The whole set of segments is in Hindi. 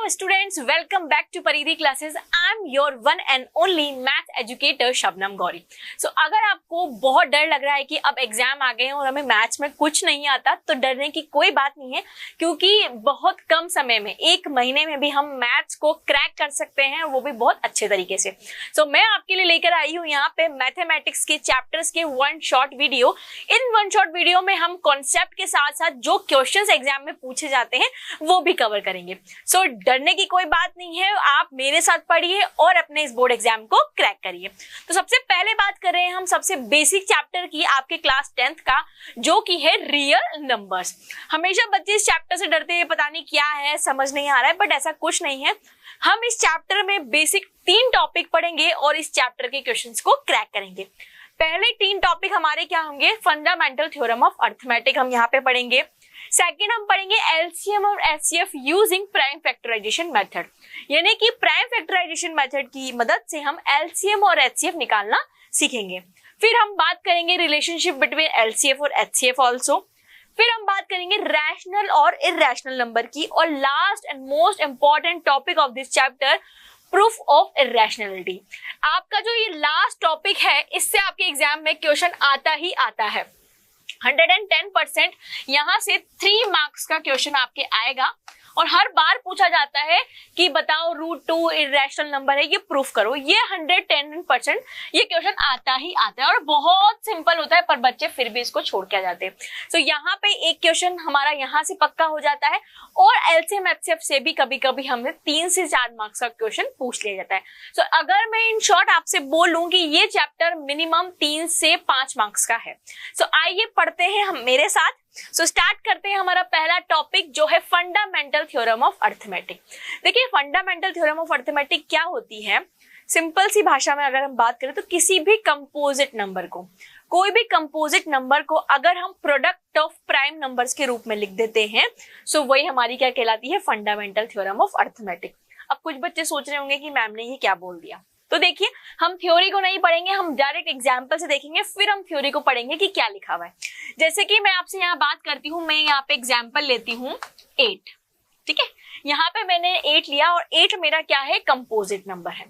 students, welcome back to Paridhi classes. I am your one and only math educator Shabnam Gauri. So अगर आपको बहुत डर लग रहा है कि अब एग्जाम आ गए हैं और हमें मैथ्स में कुछ नहीं आता, तो डरने की कोई बात नहीं है, क्योंकि बहुत कम समय में, एक महीने में भी हम मैथ्स को क्रैक कर सकते हैं, वो भी बहुत अच्छे तरीके से. So मैं आपके लिए लेकर आई हूँ यहाँ पे मैथमेटिक्स के चैप्टर्स के one short video. In one short video में हम कॉन्सेप्ट के साथ साथ जो क्वेश्चंस एग्जाम में पूछे जाते हैं वो भी कवर करेंगे. सो डरने की कोई बात नहीं है, आप मेरे साथ पढ़िए और अपने इस बोर्ड एग्जाम को क्रैक करिए. तो सबसे पहले बात कर रहे हैं हम सबसे बेसिक चैप्टर की, आपके क्लास 10th का, जो कि है रियल नंबर्स. हमेशा बच्चे इस चैप्टर से डरते हैं, पता नहीं क्या है, समझ नहीं आ रहा है, बट ऐसा कुछ नहीं है. हम इस चैप्टर में बेसिक 3 टॉपिक पढ़ेंगे और इस चैप्टर के क्वेश्चंस को क्रैक करेंगे. पहले 3 टॉपिक हमारे क्या होंगे? फंडामेंटल थ्योरम ऑफ अरिथमेटिक हम यहाँ पे पढ़ेंगे. सेकेंड हम पढ़ेंगे एलसीएम और HCF using prime factorisation method, यानी कि प्राइम फैक्टराइजेशन मेथड की मदद से हम एलसीएम और एचसीएफ निकालना सीखेंगे. फिर हम बात करेंगे रिलेशनशिप बिटवीन एलसीएफ और एचसीएफ ऑल्सो. फिर हम बात करेंगे रैशनल और इरैशनल नंबर की. और last and most important topic of this chapter, proof of irrationality. आपका जो ये लास्ट टॉपिक है, इससे आपके एग्जाम में क्वेश्चन आता ही आता है. 110% यहाँ से 3 मार्क्स का क्वेश्चन आपके आएगा और हर बार पूछा जाता है कि बताओ √2 इरैशनल नंबर है, ये प्रूफ करो. ये 110% ये क्वेश्चन आता ही आता है और बहुत सिंपल होता है, पर बच्चे फिर भी इसको छोड़ के आ जाते हैं. तो यहाँ पे एक क्वेश्चन हमारा यहाँ से पक्का हो जाता है और एलसीएम एचसीएफ से भी कभी कभी हमें 3 से 4 मार्क्स का क्वेश्चन पूछ लिया जाता है. तो अगर मैं इन शॉर्ट आपसे बोलूं कि ये चैप्टर मिनिमम 3 से 5 मार्क्स का है, तो आइए पढ़ते हैं हम मेरे साथ. सो स्टार्ट करते हैं हमारा पहला टॉपिक, जो है फंडामेंटल थ्योरम ऑफ अरिथमेटिक. देखिए फंडामेंटल थ्योरम ऑफ अरिथमेटिक क्या होती है? सिंपल सी भाषा में अगर हम बात करें तो किसी भी कंपोजिट नंबर को, कोई भी कंपोजिट नंबर को अगर हम प्रोडक्ट ऑफ प्राइम नंबर्स के रूप में लिख देते हैं, सो वही हमारी क्या कहलाती है? Fundamental theorem of arithmetic. अब कुछ बच्चे सोच रहे होंगे कि मैम ने ये क्या बोल दिया. तो देखिए, हम थ्योरी को नहीं पढ़ेंगे, हम डायरेक्ट एग्जाम्पल से देखेंगे, फिर हम थ्योरी को पढ़ेंगे कि क्या लिखा हुआ है. जैसे कि मैं आपसे यहाँ बात करती हूँ, मैं यहाँ पे एग्जाम्पल लेती हूँ 8. ठीक है, यहाँ पे मैंने 8 लिया और 8 मेरा क्या है? कंपोजिट नंबर है.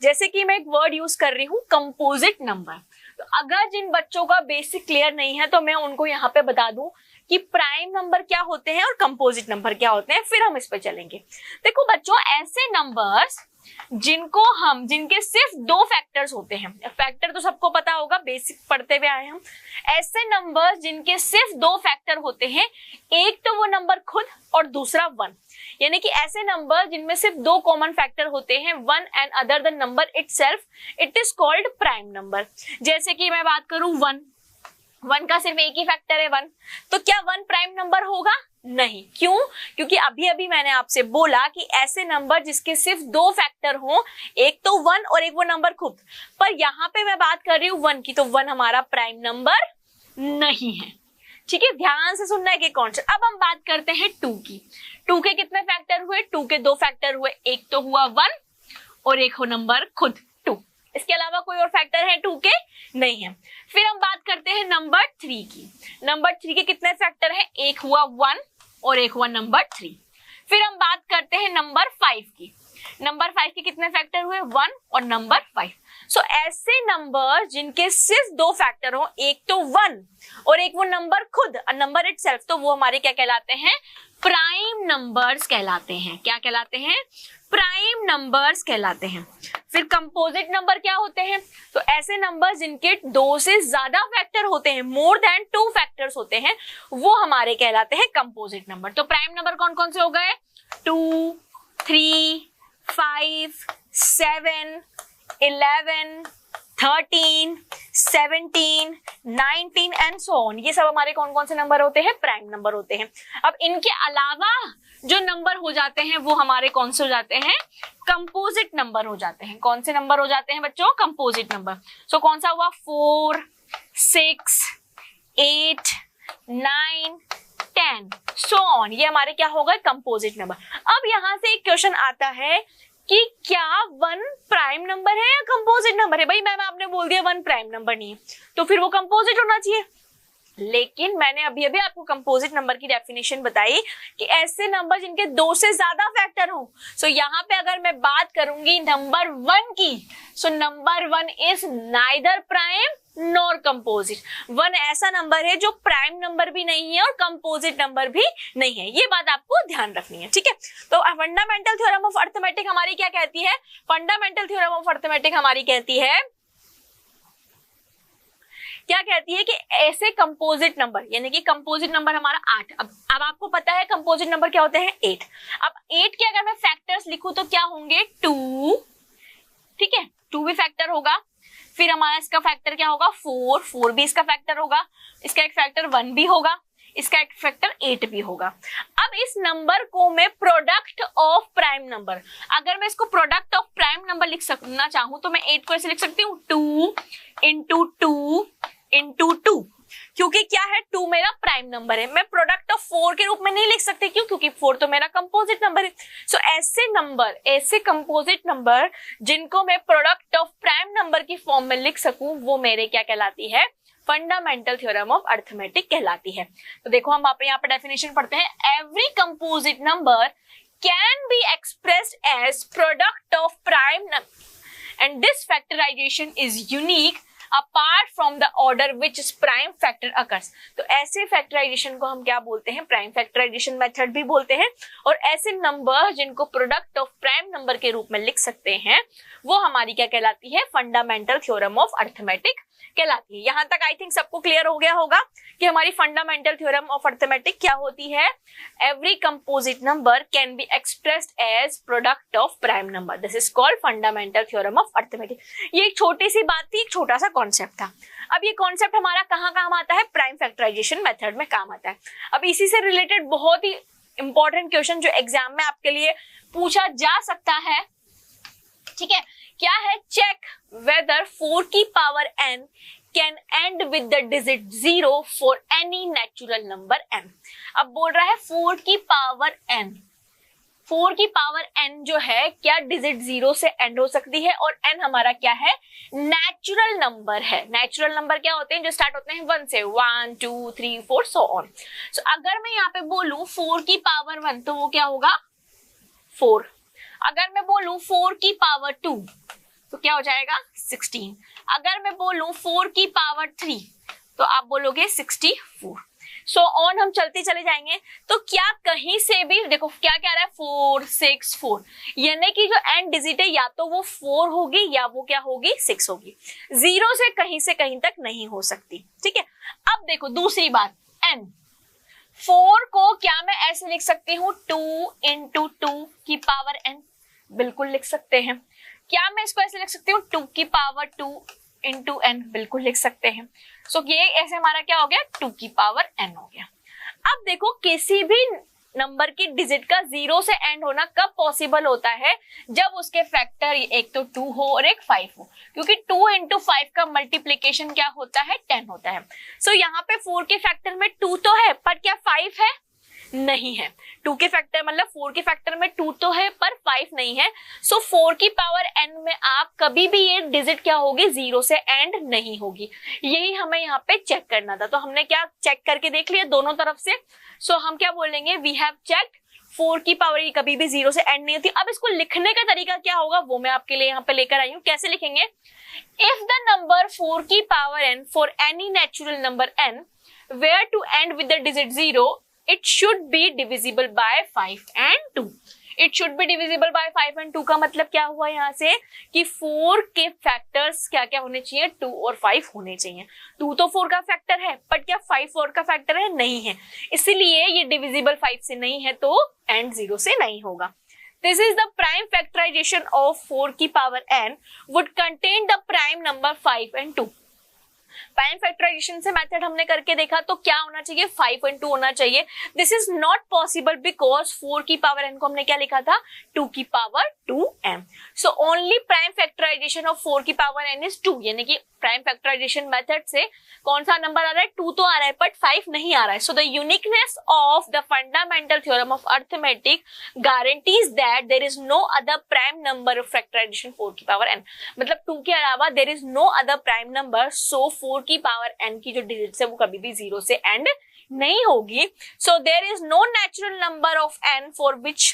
जैसे कि मैं एक वर्ड यूज कर रही हूँ, कंपोजिट नंबर. तो अगर जिन बच्चों का बेसिक क्लियर नहीं है, तो मैं उनको यहाँ पे बता दूं कि प्राइम नंबर क्या होते हैं और कंपोजिट नंबर क्या होते हैं, फिर हम इस पे चलेंगे. देखो बच्चों, ऐसे नंबर्स जिनके सिर्फ 2 फैक्टर्स होते हैं, फैक्टर तो सबको पता होगा, बेसिक पढ़ते हुए आए हम. ऐसे नंबर्स जिनके सिर्फ 2 फैक्टर होते हैं, एक तो वो नंबर खुद और दूसरा 1, यानी कि ऐसे नंबर जिनमें सिर्फ 2 कॉमन फैक्टर होते हैं, 1 and other the number itself, it is called prime number. जैसे कि मैं बात करूं 1 का सिर्फ एक ही फैक्टर है 1, तो क्या 1 प्राइम नंबर होगा? नहीं. क्यों? क्योंकि अभी अभी मैंने आपसे बोला कि ऐसे नंबर जिसके सिर्फ 2 फैक्टर हो, एक तो 1 और एक वो नंबर खुद. पर यहाँ पे मैं बात कर रही हूँ 1 की, तो 1 हमारा प्राइम नंबर नहीं है. ठीक है, ध्यान से सुनना है कि कौन सा. अब हम बात करते हैं 2 की. 2 के कितने फैक्टर हुए? 2 के 2 फैक्टर हुए, एक तो हुआ 1 और एक हो नंबर खुद 2. इसके अलावा कोई और फैक्टर है 2 के? नहीं है. फिर हम बात करते हैं नंबर 3 की. नंबर 3 के कितने फैक्टर है? एक हुआ 1 और एक हुआ नंबर 3. फिर हम बात करते हैं नंबर 5 की. नंबर 5 के कितने फैक्टर हुए? 1 और नंबर 5. सो ऐसे नंबर जिनके सिर्फ 2 फैक्टर हो, एक तो 1 और एक वो नंबर खुद, नंबर इटसेल्फ, तो वो हमारे क्या कहलाते हैं? प्राइम नंबर्स कहलाते हैं. क्या कहलाते हैं? प्राइम नंबर्स कहलाते हैं. फिर कंपोजिट नंबर क्या होते हैं? तो ऐसे नंबर जिनके 2 से ज्यादा फैक्टर होते हैं, मोर देन 2 फैक्टर्स होते हैं, वो हमारे कहलाते हैं कंपोजिट नंबर. तो प्राइम नंबर कौन कौन से हो गए? 2, 3, 5, 7, 11, 13, 17, 19 एंड सो ऑन. ये सब हमारे कौन कौन से नंबर होते हैं? प्राइम नंबर होते हैं. अब इनके अलावा जो नंबर हो जाते हैं वो हमारे कौन से हो जाते हैं? कंपोजिट नंबर हो जाते हैं. कौन से नंबर हो जाते हैं बच्चों? Composite number. सो कौन सा हुआ? 4, 6, 8, 9, 10 सो ऑन. ये हमारे क्या हो गए? Composite number. अब यहां से एक क्वेश्चन आता है कि क्या 1 प्राइम नंबर है या कंपोजिट नंबर है? भाई मैम आपने बोल दिया 1 प्राइम नंबर नहीं है, तो फिर वो कंपोजिट होना चाहिए. लेकिन मैंने अभी अभी आपको कंपोजिट नंबर की डेफिनेशन बताई कि ऐसे नंबर जिनके 2 से ज्यादा फैक्टर हो। सो यहाँ पे अगर मैं बात करूंगी नंबर 1 की, so number 1 is neither prime nor composite. 1 ऐसा नंबर है जो प्राइम नंबर भी नहीं है और कंपोजिट नंबर भी नहीं है। ये बात आपको ध्यान रखनी है, ठीक है। तो फंडामेंटल थ्योरम ऑफ अरिथमेटिक हमारी क्या कहती है? फंडामेंटल थ्योरम ऑफ अरिथमेटिक हमारी कहती है, क्या कहती है कि ऐसे कंपोजिट नंबर, यानी कि कंपोजिट नंबर हमारा 8। अब आपको पता है कंपोजिट नंबर क्या होते हैं? 8। अब 8 के अगर मैं फैक्टर्स लिखूं तो क्या होंगे? 2, ठीक है, 2 भी फैक्टर होगा। फिर हमारा इसका फैक्टर क्या होगा? 4, 4 भी इसका फैक्टर होगा। इसका एक फैक्टर 1 भी होगा, इसका एक फैक्टर 8 भी होगा। अब इस नंबर को मैं प्रोडक्ट ऑफ प्राइम नंबर, अगर मैं इसको प्रोडक्ट ऑफ प्राइम नंबर लिखना चाहूं तो मैं 8 को ऐसे लिख सकती हूँ 2 इंटू 2 इंटू 2, क्योंकि क्या है 2 मेरा प्राइम नंबर है। मैं प्रोडक्ट ऑफ 4 के रूप में नहीं लिख सकती, क्यों? क्योंकि 4 तो मेरा कंपोजिट नंबर है। सो ऐसे नंबर, ऐसे कंपोजिट नंबर जिनको मैं प्रोडक्ट ऑफ प्राइम नंबर की फॉर्म में लिख सकूं, वो मेरे क्या कहलाती है? फंडामेंटल थ्योरम ऑफ अरिथमेटिक कहलाती है। तो देखो हम यहाँ पे डेफिनेशन पढ़ते हैं, every composite number can be expressed as product of prime and this factorisation is unique apart from the order which prime factor occurs. तो ऐसे फैक्टराइजेशन को हम क्या बोलते हैं? प्राइम फैक्टराइजेशन मेथड भी बोलते हैं। और ऐसे नंबर जिनको प्रोडक्ट ऑफ प्राइम नंबर के रूप में लिख सकते हैं, वो हमारी क्या कहलाती है? फंडामेंटल थ्योरम ऑफ अरिथमेटिक कहलाती है। यहां तक आई थिंक सबको क्लियर हो गया होगा कि हमारी फंडामेंटल थ्योरम ऑफ अरिथमेटिक क्या होती है? Every composite number can be expressed as product of prime number, this is called fundamental theorem of arithmetic. ये एक छोटी सी बात थी, एक छोटा सा कॉन्सेप्ट था। अब ये कॉन्सेप्ट हमारा कहाँ काम आता है? प्राइम फैक्टराइजेशन मेथड में काम आता है। अब इसी से रिलेटेड बहुत ही इंपॉर्टेंट क्वेश्चन जो एग्जाम में आपके लिए पूछा जा सकता है, ठीक है, क्या है? चेक वेदर 4 की power n can and with the digit 0 for any natural number n। अब बोल रहा है 4 की पावर n, 4 की पावर n जो है क्या डिजिट 0 से एंड हो सकती है, और n हमारा क्या है? नेचुरल नंबर है। नेचुरल नंबर क्या होते हैं? जो स्टार्ट होते हैं 1 से, 1 2 3 4 सो ऑन। सो अगर मैं यहाँ पे बोलूं 4 की पावर 1 तो वो क्या होगा? 4। अगर मैं बोलूं 4 की पावर 2 तो क्या हो जाएगा? 16। अगर मैं बोलूं 4 की पावर 3 तो आप बोलोगे 64। सो ऑन हम चलते चले जाएंगे। तो क्या कहीं से भी देखो क्या कह रहा है? 4 6 4, यानी कि जो एंड डिजिट है या तो वो 4 होगी या वो क्या होगी? 6 होगी। 0 से कहीं तक नहीं हो सकती, ठीक है। अब देखो दूसरी बात, n 4 को क्या मैं ऐसे लिख सकती हूँ? 2 इंटू 2 की पावर n, बिल्कुल लिख सकते हैं। क्या मैं इसको ऐसे लिख सकती हूँ? 2 की पावर 2 इंटू n, बिल्कुल लिख सकते हैं। सो ये ऐसे हमारा क्या हो गया? 2 की पावर n हो गया। अब देखो किसी भी नंबर की डिजिट का 0 से एंड होना कब पॉसिबल होता है? जब उसके फैक्टर एक तो 2 हो और एक 5 हो, क्योंकि 2 इंटू 5 का मल्टीप्लीकेशन क्या होता है? 10 होता है। सो यहाँ पे 4 के फैक्टर में 2 तो है, पर क्या 5 है? नहीं है। 2 के फैक्टर मतलब 4 के फैक्टर में 2 तो है पर 5 नहीं है। सो 4 की पावर n में आप कभी भी ये डिजिट क्या होगी? 0 से एंड नहीं होगी। यही हमें यहाँ पे चेक करना था। तो हमने क्या चेक करके देख लिया दोनों तरफ से। सो हम क्या बोलेंगे? वी हैव चेक्ड 4 की पावर ये कभी भी 0 से एंड नहीं होती। अब इसको लिखने का तरीका क्या होगा वो मैं आपके लिए यहाँ पे लेकर आई हूँ। कैसे लिखेंगे? इफ द नंबर 4 की power n for any natural number n where to end with the digit 0, it should be divisible by 5 and 2. It should be divisible by 5 and 2 का मतलब क्या हुआ यहाँ से कि 4 के फैक्टर्स क्या क्या होने चाहिए? 2 और 5 होने चाहिए। 2 तो 4 का फैक्टर है, बट क्या 5 4 का फैक्टर है? नहीं है। इसीलिए ये डिविजिबल 5 से नहीं है, तो एंड 0 से नहीं होगा। This is the prime factorization of 4 की power n would contain the prime number 5 and 2. Prime factorisation से मेथड हमने करके देखा तो क्या होना चाहिए? 5 and 2 होना चाहिए। This is not possible because 4 की पावर n को हमने क्या लिखा था? 2 की power 2m। So only prime factorisation of 4 की पावर n इज 2, यानी कि प्राइम फैक्टराइजेशन मेथड से कौन सा नंबर आ रहा है? 2 तो आ रहा है बट 5 नहीं आ रहा है। So the uniqueness of the fundamental theorem of arithmetic guarantees that there is no other prime number of factorisation 4 की पावर n। मतलब 2 के अलावा there is no other prime number, so 4 की पावर n की जो डिजिट्स है वो कभी भी 0 से एंड नहीं होगी. So there is no natural number of n for which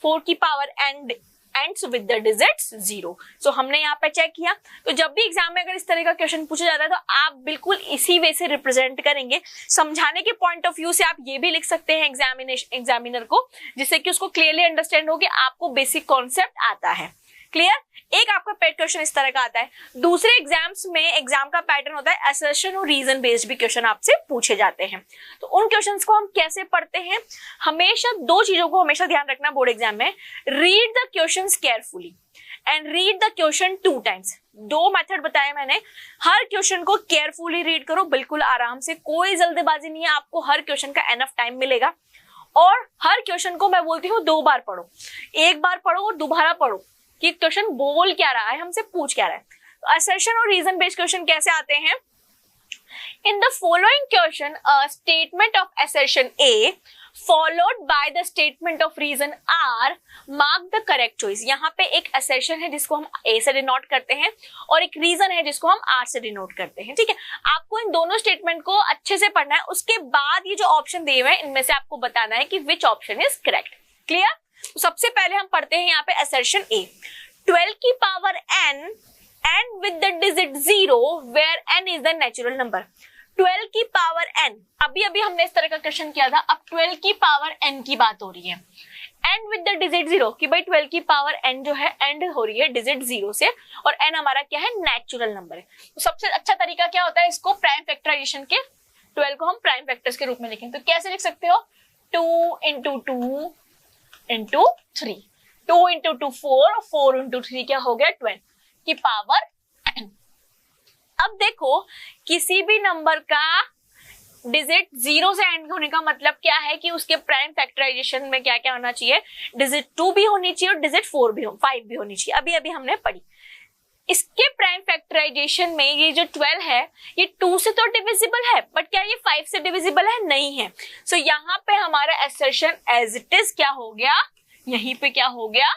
4 की power n ends with the digits 0. So हमने यहाँ पे चेक किया. तो जब भी एग्जाम में अगर इस तरह का क्वेश्चन पूछा जाता है तो आप बिल्कुल इसी वे से रिप्रेजेंट करेंगे. समझाने के पॉइंट ऑफ व्यू से आप ये भी लिख सकते हैं एग्जामिनर को, जिससे कि उसको क्लियरली अंडरस्टैंड हो कि आपको बेसिक कॉन्सेप्ट आता है. क्लियर. एक आपका पेट क्वेश्चन इस तरह का आता है. दूसरे एग्जाम्स में एग्जाम का पैटर्न होता है असर्शन और रीजन बेस्ड भी क्वेश्चन आपसे पूछे जाते हैं. तो उन क्वेश्चंस को हम कैसे पढ़ते हैं? हमेशा दो चीजों को हमेशा ध्यान रखना बोर्ड एग्जाम में. Read the questions carefully and read the question 2 times. 2 method बताए मैंने. हर क्वेश्चन को केयरफुली रीड करो, बिल्कुल आराम से, कोई जल्दबाजी नहीं है. आपको हर क्वेश्चन का एनफ टाइम मिलेगा. और हर क्वेश्चन को मैं बोलती हूँ 2 बार पढ़ो. एक बार पढ़ो और दोबारा पढ़ो कि क्वेश्चन बोल क्या रहा है, हमसे पूछ क्या रहा है. तो असर्शन और रीजन बेस्ड क्वेश्चन कैसे आते हैं? In the following question a statement of assertion A followed by the statement of reason R mark the correct choice. यहाँ पे एक असर्शन है जिसको हम ए से डिनोट करते हैं और एक रीजन है जिसको हम आर से डिनोट करते हैं. ठीक है, आपको इन दोनों स्टेटमेंट को अच्छे से पढ़ना है. उसके बाद ये जो ऑप्शन दिए हुए हैं इनमें से आपको बताना है कि which option is correct. Clear. तो सबसे पहले हम पढ़ते हैं यहाँ पे असर्शन ए. 12 की power n end with the digit 0 where n is the natural number. 12 की पावर n, अभी हमने इस तरह का क्वेश्चन किया था. अब 12 की पावर n की बात हो रही है एंड विद द डिजिट 0 कि भाई 12 की पावर n जो है एंड हो रही है डिजिट 0 से और n हमारा क्या है? नेचुरल नंबर है. तो सबसे अच्छा तरीका क्या होता है? इसको प्राइम फैक्टराइजेशन के 12 को हम प्राइम फैक्टर्स के रूप में लिखें. तो कैसे लिख सकते हो? 2 into 2 into 3. 2 into 2 4 और 4 into 3 क्या हो गया? 12 की पावर n. अब देखो किसी भी नंबर का डिजिट 0 से एंड होने का मतलब क्या है कि उसके प्राइम फैक्टराइजेशन में क्या क्या होना चाहिए? डिजिट 2 भी होनी चाहिए और डिजिट 5 भी होनी चाहिए. अभी हमने पढ़ी. इसके प्राइम फैक्टराइजेशन में ये जो 12 है ये 2 से तो डिविजिबल है, बट क्या ये 5 से डिविजिबल है? नहीं है. सो यहाँ पे हमारा असर्शन एज इट इज क्या हो गया? यहीं पे क्या हो गया?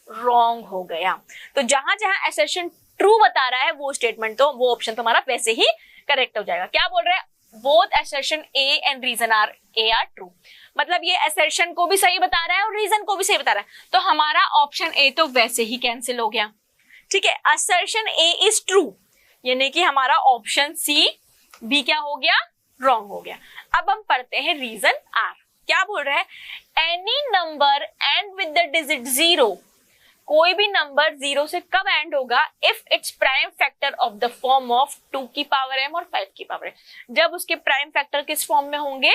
रॉन्ग हो गया. तो जहां जहां असर्शन ट्रू बता रहा है वो स्टेटमेंट तो वो ऑप्शन तुम्हारा वैसे ही करेक्ट हो जाएगा. क्या बोल रहा है? Both assertion A and reason R a are true. मतलब ये असर्शन को भी सही बता रहा है और रीजन को भी सही बता रहा है. तो हमारा ऑप्शन ए तो वैसे ही कैंसिल हो गया. ठीक है, असर्शन ए इज ट्रू यानी कि हमारा ऑप्शन सी भी क्या हो गया? रॉन्ग हो गया. अब हम पढ़ते हैं रीजन आर. क्या बोल रहा है? Any number and with the digit 0. कोई भी नंबर 0 से कब एंड होगा? If its prime factor of the form of 2 की पावर m और 5 की पावर m. जब उसके प्राइम फैक्टर किस फॉर्म में होंगे?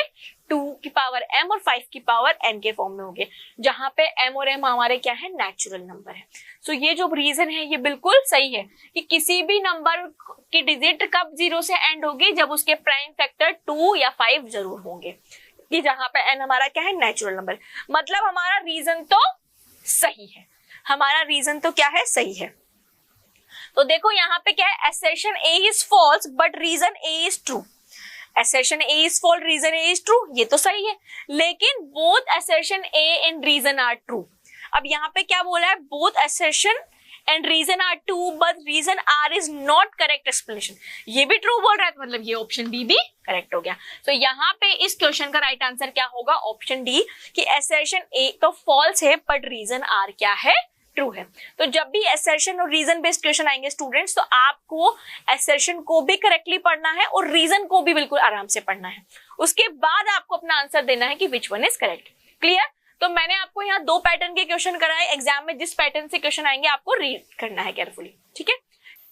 2 की पावर m और 5 की पावर n के फॉर्म में होंगे, जहां पे m और m हमारे क्या है? नेचुरल नंबर है. सो ये जो रीजन है ये बिल्कुल सही है कि किसी भी नंबर की डिजिट कब 0 से एंड होगी? जब उसके प्राइम फैक्टर 2 या 5 जरूर होंगे, कि जहां पे n हमारा क्या है? Natural number. मतलब हमारा रीजन तो सही है. हमारा रीजन तो क्या है? सही है. तो देखो यहाँ पे क्या है? Assertion A is false but reason A is true. Assertion A is false, reason A is true, ये तो सही है. लेकिन both assertion A and reason are are. अब यहाँ पे क्या बोला है? Both assertion and reason are true but reason R is not correct explanation. ये भी ट्रू बोल रहा है, मतलब ये ऑप्शन डी भी करेक्ट हो गया. तो यहाँ पे इस क्वेश्चन का राइट आंसर क्या होगा? ऑप्शन डी कि असर्शन ए तो फॉल्स है बट रीजन आर क्या है? ट्रू है. तो जब भी असर्शन और रीजन बेस्ड क्वेश्चन आएंगे स्टूडेंट्स, तो आपको असर्शन को भी करेक्टली पढ़ना है और रीजन को भी बिल्कुल आराम से पढ़ना है. उसके बाद आपको अपना आंसर देना है कि which one is correct. Clear. तो मैंने आपको यहाँ 2 पैटर्न के क्वेश्चन कराए. एग्जाम में जिस पैटर्न से क्वेश्चन आएंगे आपको रीड करना है केयरफुली. ठीक है,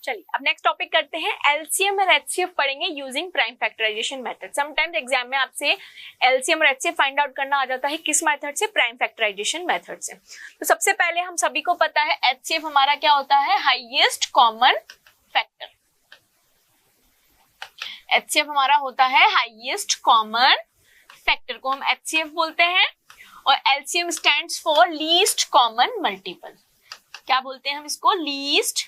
चलिए अब नेक्स्ट टॉपिक करते हैं. एलसीएम और एचसीएफ पढ़ेंगे using prime factorisation method. Sometimes exam में आपसे एलसीएम और एचसीएफ फाइंड आउट करना आ जाता है किस मेथड से? प्राइम फैक्टराइजेशन मेथड से. तो सबसे पहले हम सभी को पता है एचसीएफ हमारा क्या होता है? Highest common factor. एचसीएफ हमारा होता है हाईएस्ट कॉमन फैक्टर को हम एचसीएफ बोलते हैं. और LCM stands for least common multiple. क्या बोलते हैं हम इसको? Least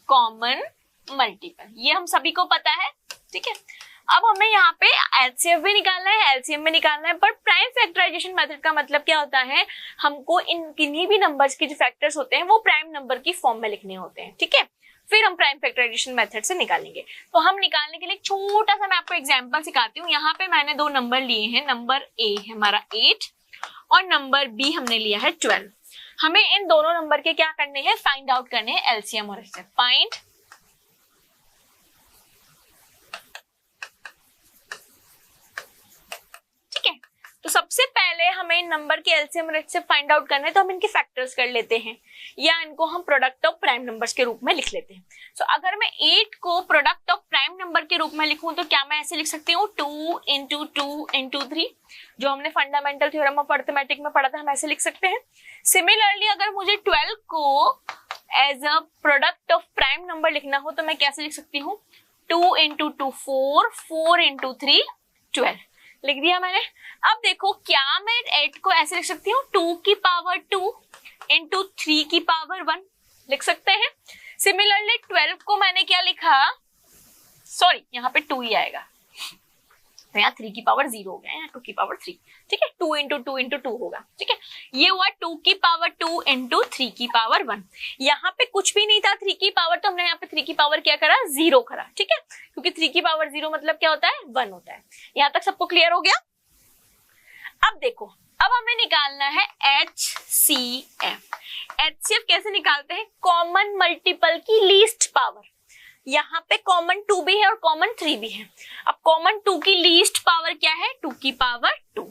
common multiple. ये हम सभी को पता है. ठीक है, अब हमें यहाँ पे एचसीएफ भी निकालना है, एलसीएम भी निकालना है. पर प्राइम फैक्टराइजेशन मेथड का मतलब क्या होता है? हमको इन किन्हीं भी नंबर्स के जो फैक्टर्स होते हैं वो प्राइम नंबर की फॉर्म में लिखने होते हैं. ठीक है, फिर हम प्राइम फैक्टराइजेशन मेथड से निकालेंगे। तो हम निकालने के लिए छोटा सा मैं आपको एग्जांपल सिखाती हूँ। यहाँ पे मैंने दो नंबर लिए हैं, नंबर ए है हमारा 8 और नंबर बी हमने लिया है 12। हमें इन दोनों नंबर के क्या करने हैं, फाइंड आउट करने हैं एलसीएम और एचसीएफ। फाइंड तो सबसे पहले हमें इन नंबर के एलसीएम और एचसीएफ फाइंड आउट करना है, तो हम इनके फैक्टर्स कर लेते हैं या इनको हम प्रोडक्ट ऑफ प्राइम नंबर्स के रूप में लिख लेते हैं। सो अगर मैं 8 को प्रोडक्ट ऑफ प्राइम नंबर के रूप में लिखूं तो क्या मैं ऐसे लिख सकती हूँ 2 into 2 into 3, जो हमने फंडामेंटल थ्योरम ऑफ अरिथमेटिक में पढ़ा था, हम ऐसे लिख सकते हैं। सिमिलरली अगर मुझे 12 को as a product of prime number लिखना हो तो मैं कैसे लिख सकती हूँ 2 into 2 4, 4 into 3 12, लिख दिया मैंने। अब देखो क्या मैं 8 को ऐसे लिख सकती हूँ 2 की पावर 2 into 3 की पावर 1, लिख सकते हैं। सिमिलरली 12 को मैंने क्या लिखा, सॉरी यहाँ पे 2 ही आएगा, तो यहाँ 3 की पावर 0 हो गया, यहाँ 2 की पावर 3, ठीक है। 2 into 2 into 2 होगा, ठीक है। ये हुआ 2 की पावर 2 into 3 की पावर 1। यहाँ पे कुछ भी नहीं था 3 की पावर, तो हमने यहाँ पे 3 की पावर क्या करा, 0 करा, ठीक है, क्योंकि 3 की पावर 0 मतलब क्या होता है, 1 होता है। यहाँ तक सबको क्लियर हो गया। अब देखो, अब हमें निकालना है HCF। HCF कैसे निकालते हैं, कॉमन मल्टीपल की लीस्ट पावर। यहाँ पे कॉमन 2 भी है और कॉमन 3 भी है। अब कॉमन 2 की लीस्ट पावर क्या है, 2 की पावर 2,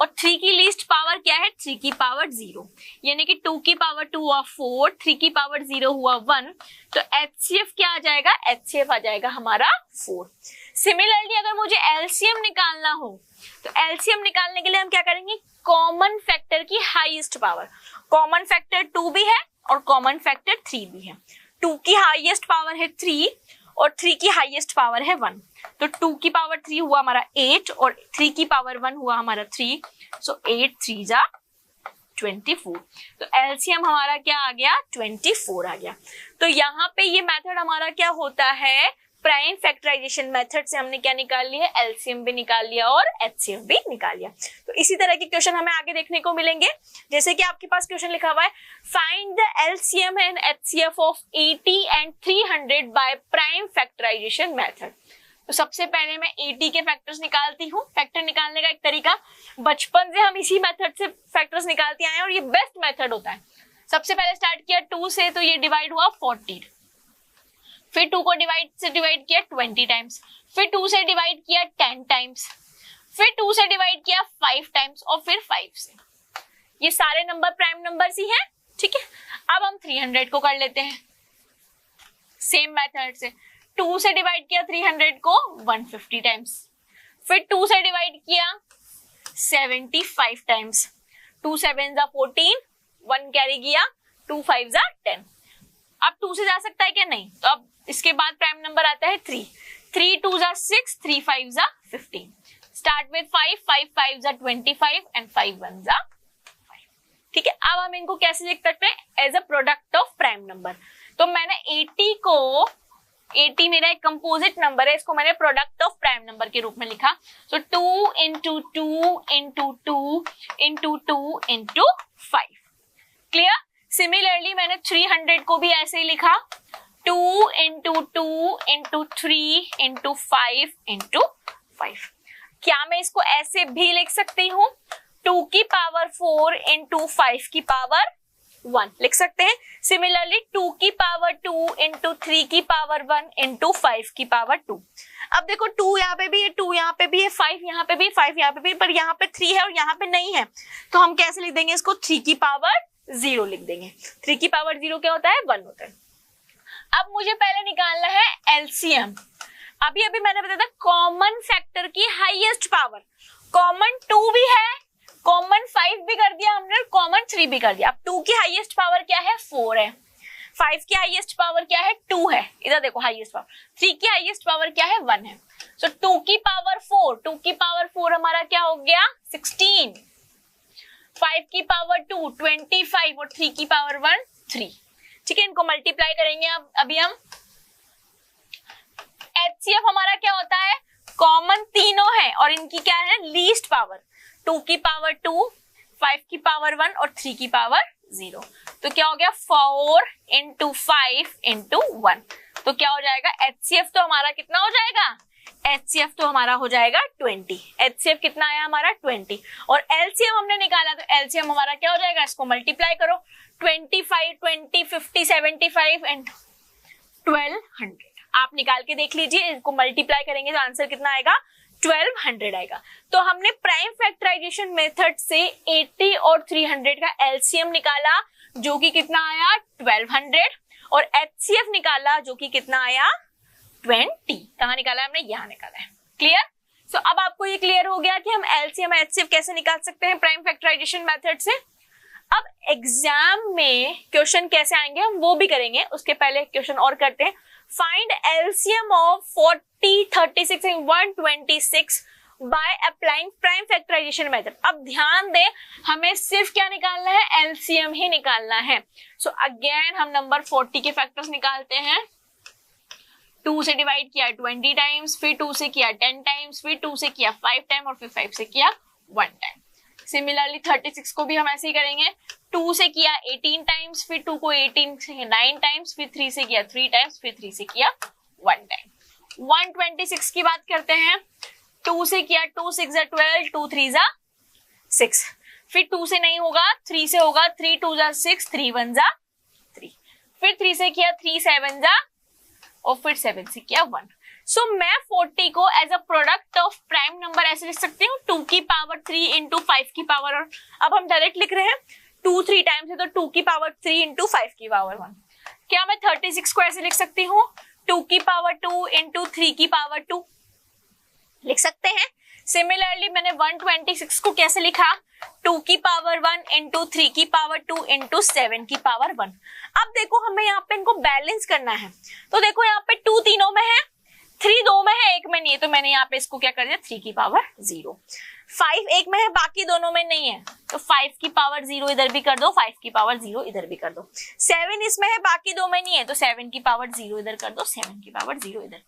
और 3 की लीस्ट पावर क्या है, 3 की पावर 0, यानी कि 2 की पावर 2 हुआ 4, 3 की पावर 0 हुआ 1, तो HCF क्या आ जाएगा, HCF आ जाएगा हमारा 4। सिमिलरली अगर मुझे LCM निकालना हो तो LCM निकालने के लिए हम क्या करेंगे, कॉमन फैक्टर की हाईएस्ट पावर। कॉमन फैक्टर 2 भी है और कॉमन फैक्टर 3 भी है। 2 की हाईएस्ट पावर है 3 और 3 की हाईएस्ट पावर है 1, तो 2 की पावर 3 हुआ हमारा 8 और 3 की पावर 1 हुआ हमारा 3, सो 8 3 जा 24, तो एलसीएम हमारा क्या आ गया, 24 आ गया। तो यहाँ पे ये मेथड हमारा क्या होता है, प्राइम फैक्टराइजेशन मेथड से हमने क्या निकाल लिया, एलसीएम भी निकाल लिया और एचसीएफ भी निकाल लिया। तो इसी तरह के क्वेश्चन हमें आगे देखने को मिलेंगे, जैसे कि आपके पास क्वेश्चन लिखा हुआ है, find the LCM and HCF of 80 and 300 by prime factorisation method. तो सबसे पहले मैं 80 के फैक्टर्स निकालती हूँ। फैक्टर निकालने का एक तरीका, बचपन से हम इसी मेथड से फैक्टर्स निकालते आए हैं और ये बेस्ट मेथड होता है। सबसे पहले स्टार्ट किया 2 से, तो ये डिवाइड हुआ 40, फिर 2 को डिवाइड किया 20 टाइम्स, फिर 2 से डिवाइड किया 10 टाइम्स, फिर 2 से डिवाइड किया 5 टाइम्स और फिर 5 से। ये सारे नंबर प्राइम नंबर्स ही हैं, ठीक है। अब हम 300 को कर लेते हैं सेम मेथड से। 2 से डिवाइड किया 300 को 150 टाइम्स, फिर 2 से डिवाइड किया 75 टाइम्स, 2 7 जा 14, 1 कैरी किया, 2 5 जा 10। अब 2 से जा सकता है क्या, नहीं, तो अब इसके बाद प्राइम नंबर आता है 3, 3 2 जा 6, 3 5 जा 15, स्टार्ट विद 5, 5 5 जा 25 एंड 5 1 जा 5, ठीक है। अब हम इनको कैसे लिख सकते हैं, as a product of prime number. तो मैंने 80 मेरा एक कंपोजिट नंबर है, इसको मैंने प्रोडक्ट ऑफ प्राइम नंबर के रूप में लिखा। तो 2 into 2 into 2 into 2 into 5, clear. Similarly मैंने 300 को भी ऐसे ही लिखा, 2 into 2 into 3 into 5 into 5। क्या मैं इसको ऐसे भी लिख सकती हूँ, 2 की पावर 4 into 5 की पावर 1 लिख सकते हैं। सिमिलरली 2 की पावर 2 into 3 की पावर 1 into 5 की पावर 2। अब देखो 2 यहाँ पे भी है, 2 यहाँ पे भी है, 5 यहाँ पे भी, 5 यहाँ पे भी, पर यहाँ पे 3 है और यहाँ पे नहीं है, तो हम कैसे लिख देंगे इसको, 3 की पावर 0 लिख देंगे। 3 की पावर 0 क्या होता है, 1 होता है। अब मुझे पहले निकालना है एलसीएम। अभी मैंने बताया था कॉमन फैक्टर की हाईएस्ट पावर, कॉमन 2 भी है, कॉमन 5 भी कर दिया हमने, कॉमन 3 भी कर दिया। अब 2 की हाईएस्ट पावर क्या है, 4 है, 5 की हाईएस्ट पावर क्या है, 2 है, इधर देखो हाईएस्ट पावर, 3 की हाईएस्ट पावर क्या है, 1 है। सो 2 की पावर 4, 2 की पावर 4 हमारा क्या हो गया, 16, 5 की पावर 2 25 और 3 की पावर 1 3, ठीक है। इनको मल्टीप्लाई करेंगे अब अभी हम। एचसीएफ हमारा क्या होता है, कॉमन तीनों है और इनकी क्या है, लीस्ट पावर, 2 की पावर 2, 5 की पावर 1 और 3 की पावर 0। तो क्या हो गया 4 into 5 into 1। तो क्या हो जाएगा HCF तो हमारा कितना हो जाएगा, HCF तो हमारा हो जाएगा 20। HCF कितना आया हमारा 20 और LCM हमने निकाला तो LCM हमारा क्या हो जाएगा, इसको मल्टीप्लाई करो 25, 20, 50, 75 एंड 1200। आप निकाल के देख लीजिए, इसको मल्टीप्लाई करेंगे तो आंसर कितना आएगा 1200 आएगा। तो हमने प्राइम फैक्टराइजेशन मेथड से 80 और 300 का LCM निकाला जो कि कितना आया 1200 और HCF निकाला जो कि कितना आया 20। कहाँ निकाला है हमने, यहाँ निकाला है। क्लियर? सो अब आपको ये क्लियर हो गया कि हम LCM HCF कैसे निकाल सकते हैं प्राइम फैक्टराइजेशन मेथड से। अब एग्जाम में क्वेश्चन कैसे आएंगे हम वो भी करेंगे, उसके पहले क्वेश्चन और करते हैं। Find LCM of 40, 36 and 126 by applying prime factorisation method. अब ध्यान दें, हमें सिर्फ क्या निकालना है, LCM ही निकालना है। सो अगेन हम नंबर 40 के फैक्टर्स निकालते हैं। 2 से डिवाइड किया 20 टाइम्स, फिर 2 से किया 10 टाइम्स, फिर 2 से किया 5 टाइम और फिर 5 से किया 1 टाइम। सिमिलरली 36 को भी हम ऐसे ही करेंगे। 2 से किया 18 टाइम्स, फिर 2 को 18 से 9 टाइम्स, फिर 3 से किया 3 टाइम्स, फिर 3 से किया 1 टाइम। 126 की बात करते हैं। 2 से किया 2 6 12, 2 3 6, फिर 2 से नहीं होगा 3 से होगा, 3 2 6, 3 1 3, फिर 3 से किया 3 7 और फिर 7 से किया 1। सो मैं 40 को as a product of prime number ऐसे लिख सकती हूँ 2 की पावर 3 इंटू 5 की पावर 1। अब हम डायरेक्ट लिख रहे हैं 2 3 टाइम्स है तो 2 की पावर 3 इंटू 5 की पावर 1। क्या मैं 36 को ऐसे लिख सकती हूँ 2 की पावर 2 इंटू 3 की पावर 2 लिख सकते हैं। सिमिलरली मैंने 126 को कैसे लिखा 2 की पावर 1 इंटू 3 की पावर 2 इंटू 7 की पावर 1। अब देखो हमें यहाँ पे इनको बैलेंस करना है, तो देखो यहाँ पे 2 तीनों में है, 3 2 में है, 1 में नहीं है, तो मैंने यहाँ पे इसको क्या कर दिया 3 की पावर 0। 5 1 में है, बाकी दोनों में नहीं है, तो 5 की पावर 0 इधर भी कर दो, 5 की पावर 0 इधर भी कर दो। 7 इसमें है, बाकी 2 में नहीं है, तो 7 की पावर 0 इधर कर दो, 7 की पावर 0 इधर।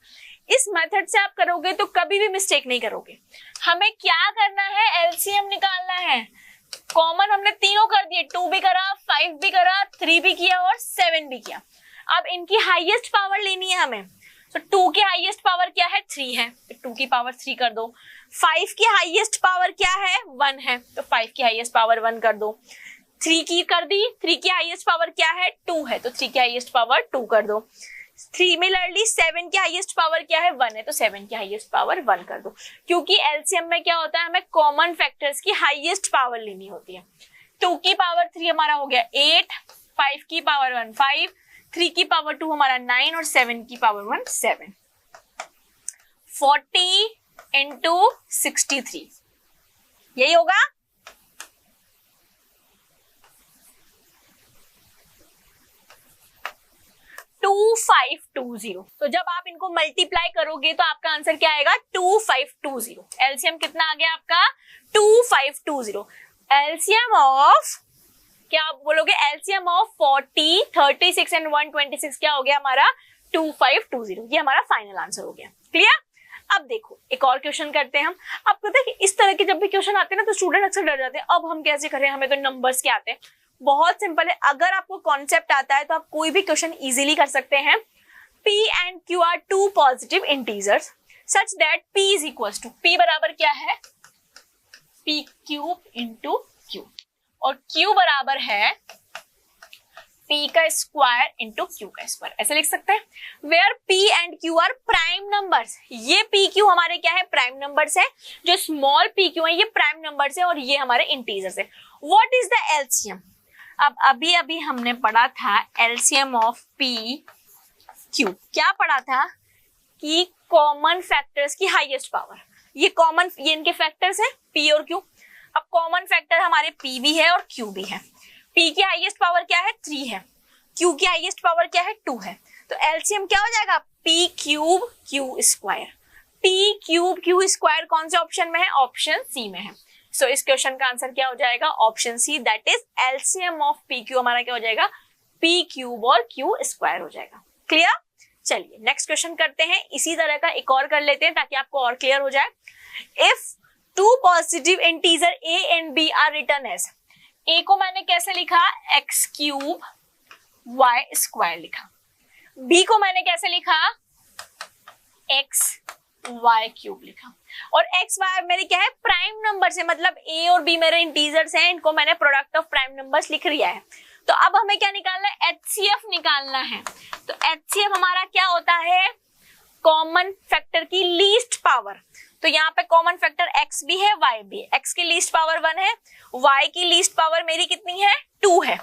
इस मेथड से आप करोगे तो कभी भी मिस्टेक नहीं करोगे। हमें क्या करना है, LCM निकालना है। कॉमन हमने तीनों कर दिए, 2 भी करा, 5 भी करा, 3 भी किया और 7 भी किया। अब इनकी हाईएस्ट पावर लेनी है हमें, तो 2 की हाईएस्ट पावर क्या है 3 है, तो 2 की पावर 3 कर दो। 5 की हाईएस्ट पावर क्या है 1 है, तो 5 की हाईएस्ट पावर 1 कर दो। 3 की कर दी, 3 की हाईएस्ट पावर क्या है 2 है, तो 3 की हाईएस्ट पावर 2 कर दो। सिमिलरली 7 की हाईएस्ट पावर क्या है 1 है, तो 7 की हाईएस्ट पावर 1 कर दो। क्योंकि LCM में क्या होता है, हमें कॉमन फैक्टर्स की हाईएस्ट पावर लेनी होती है। 2 की पावर 3 हमारा हो गया 8, 5 की पावर 1 5, 3 की पावर 2 हमारा 9 और 7 की पावर 1 7। 40 इंटू 63 यही होगा। टू 2520। तो जब आप इनको मल्टीप्लाई करोगे तो आपका आंसर क्या आएगा 2520। एलसीएम कितना आ गया आपका 2520। एलसीएम ऑफ क्या आप बोलोगे, एलसीएम ऑफ 40, 36 एंड 126 क्या हो गया हमारा 2520। ये हमारा फाइनल आंसर हो गया। क्लियर? अब देखो एक और क्वेश्चन करते हैं हम। अब पता है कि इस तरह के जब भी क्वेश्चन आते हैं ना तो स्टूडेंट अक्सर डर जाते हैं, अब हम कैसे करें, हमें तो नंबर्स के आते हैं। बहुत सिंपल है, अगर आपको कॉन्सेप्ट आता है तो आप कोई भी क्वेश्चन इजीली कर सकते हैं। P and Q are two positive integers such that P is equals to, P बराबर क्या है P क्यूब इंटू Q और Q बराबर है P का स्क्वायर इंटू Q का स्क्वायर, ऐसे लिख सकते हैं। Where P and Q are prime numbers, ये P Q हमारे क्या है प्राइम नंबर्स है, जो स्मॉल P Q है ये प्राइम नंबर्स है और ये हमारे इंटीजर्स है। What is the LCM? अब अभी हमने पढ़ा था LCM ऑफ P Q, क्या पढ़ा था कि कॉमन फैक्टर्स की हाईएस्ट पावर, ये कॉमन, ये इनके फैक्टर्स हैं P और Q। अब कॉमन फैक्टर हमारे P भी है और Q भी है। P की हाईएस्ट पावर क्या है 3 है, Q की हाईएस्ट पावर क्या है 2 है, तो LCM क्या हो जाएगा P cube Q square. P cube Q square कौन से ऑप्शन में है, ऑप्शन सी में है। सो इस क्वेश्चन का आंसर क्या हो जाएगा, option C, that is LCM of P Q हमारा क्या हो जाएगा पी क्यूब और क्यू स्क्वायर हो जाएगा। क्लियर? चलिए नेक्स्ट क्वेश्चन करते हैं, इसी तरह का एक और कर लेते हैं ताकि आपको और क्लियर हो जाए। If two positive integer a and b are written as A को मैंने कैसे लिखा, एक्स क्यूब वाई स्क्वायर लिखा, बी को मैंने कैसे लिखा, एक्स वाई क्यूब लिखा, और एक्स वाई मेरी क्या है, प्राइम नंबर से, मतलब ए और बी मेरे इंटीजर्स हैं, इनको मैंने प्रोडक्ट ऑफ प्राइम नंबर्स लिख लिया है। तो अब हमें क्या निकालना है, एचसीएफ निकालना है। तो एचसीएफ हमारा क्या होता है, कॉमन फैक्टर की लीस्ट पावर। तो यहाँ पे कॉमन फैक्टर x भी है y भी है, x की लीस्ट पावर 1 है, y की लीस्ट पावर मेरी कितनी है, 2 है,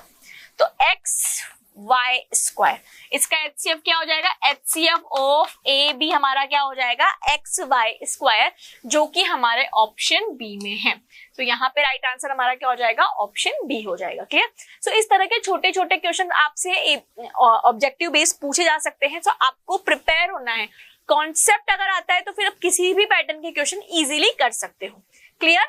तो x y स्क्वायर, इसका एचसीएफ क्या हो जाएगा, एचसीएफ ऑफ ए बी हमारा क्या हो जाएगा, एक्स वाई स्क्वायर, जो कि हमारे ऑप्शन बी में है। तो यहाँ पे राइट आंसर हमारा क्या हो जाएगा, ऑप्शन बी हो जाएगा। क्लियर। सो इस तरह के छोटे छोटे क्वेश्चन आपसे ऑब्जेक्टिव बेस्ड पूछे जा सकते हैं। तो आपको प्रिपेयर होना है, कॉन्सेप्ट अगर आता है तो फिर आप किसी भी पैटर्न के क्वेश्चन इजीली कर सकते हो। क्लियर।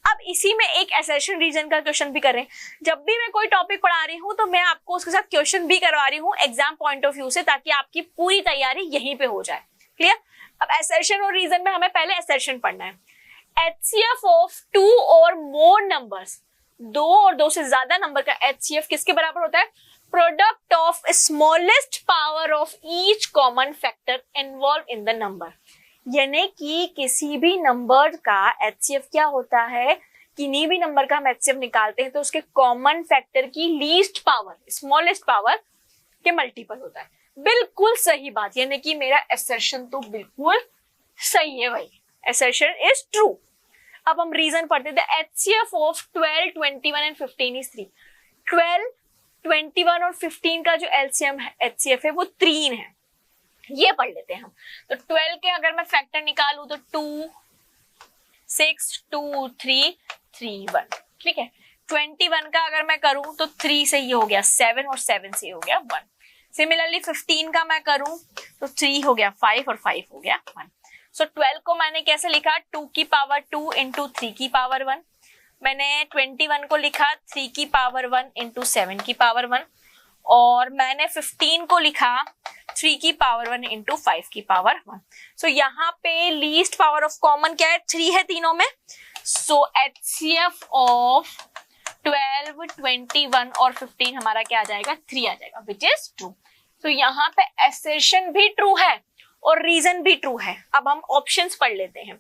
अब इसी में एक असर्शन रीजन का क्वेश्चन भी करें। जब भी मैं कोई टॉपिक पढ़ा रही हूं तो मैं आपको उसके साथ क्वेश्चन भी करवा रही हूं एग्जाम पॉइंट ऑफ व्यू से, ताकि आपकी पूरी तैयारी यहीं पे हो जाए। क्लियर। अब असर्शन और रीजन में हमें पहले असर्शन पढ़ना है। एचसीएफ ऑफ 2 और मोर नंबर्स, 2 और 2 से ज्यादा नंबर का एचसीएफ किसके बराबर होता है, product of smallest power of each common factor involve in the number. यानी कि किसी भी नंबर का एचसीएफ क्या होता है, किन्हीं भी नंबर का हम एचसीएफ निकालते हैं तो उसके कॉमन फैक्टर की लीस्ट पावर, स्मॉलेस्ट पावर के मल्टीपल होता है। बिल्कुल सही बात, यानी कि मेरा असर्शन तो बिल्कुल सही है भाई, असर्शन इज ट्रू। अब हम रीजन पढ़ते थे। HCF of 12, 21 and 15 is 3। 12, 21 और 15 का जो एलसीएम है, एचसीएफ है, वो 3 है। ये पढ़ लेते हैं हम। तो 12 के अगर मैं फैक्टर निकालूं तो 2, 6, 2, 3, 3, 1। ठीक है। 21 का अगर मैं करूं तो 3 से ये हो गया 7 और 7 से हो गया 1। सिमिलरली 15 का मैं करूं तो 3 हो गया 5 और 5 हो गया 1। सो 12 को मैंने कैसे लिखा, 2 की पावर 2 इंटू 3 की पावर 1। मैंने 21 को लिखा 3 की पावर 1 इंटू 7 की पावर 1। और मैंने 15 को लिखा 3 की पावर 1 इंटू 5 की पावर 1। सो यहाँ पे लीस्ट पावर ऑफ कॉमन क्या है, 3 है तीनों में। सो एचसीएफ ऑफ 12, 21 और 15 हमारा क्या आ जाएगा, 3 आ जाएगा, विच इज ट्रू। तो यहाँ पे असर्शन भी ट्रू है और रीजन भी ट्रू है। अब हम ऑप्शंस पढ़ लेते हैं।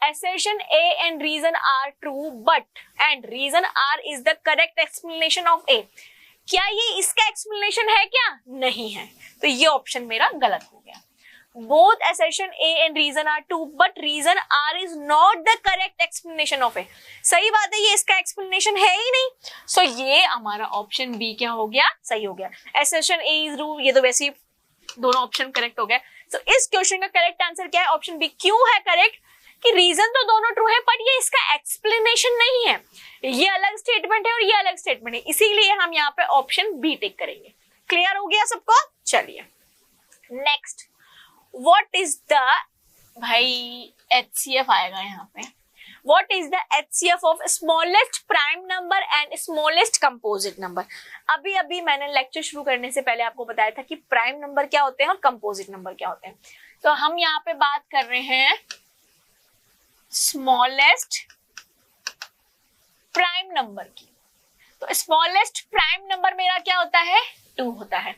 Assertion A and reason are true, but and reason R is the correct explanation of A। क्या ये इसका एक्सप्लेनेशन है क्या, नहीं है, तो ये ऑप्शन मेरा गलत हो गया। Both assertion A and reason are true, but reason R is not the correct explanation of A। सही बात है, ये इसका एक्सप्लेनेशन है ही नहीं। सो ये हमारा ऑप्शन बी क्या हो गया, सही हो गया। Assertion A is true, ये तो वैसे ही दोनों ऑप्शन करेक्ट हो गए। सो इस क्वेश्चन का करेक्ट आंसर क्या है, ऑप्शन बी। क्यों है करेक्ट, कि रीजन तो दोनों ट्रू है, बट ये इसका एक्सप्लेनेशन नहीं है। ये अलग स्टेटमेंट है और ये अलग स्टेटमेंट है, इसीलिए हम यहाँ पे ऑप्शन बी टिक करेंगे। क्लियर हो गया सबको। चलिए नेक्स्ट, व्हाट इज द, भाई एचसीएफ आएगा यहाँ पे। What is the HCF of smallest prime number and smallest composite number. अभी अभी मैंने लेक्चर शुरू करने से पहले आपको बताया था कि प्राइम नंबर क्या होते हैं और कंपोजिट नंबर क्या होते हैं। तो हम यहाँ पे बात कर रहे हैं स्मॉलेस्ट प्राइम नंबर की। तो स्मॉलेस्ट प्राइम नंबर मेरा क्या होता है, 2 होता है।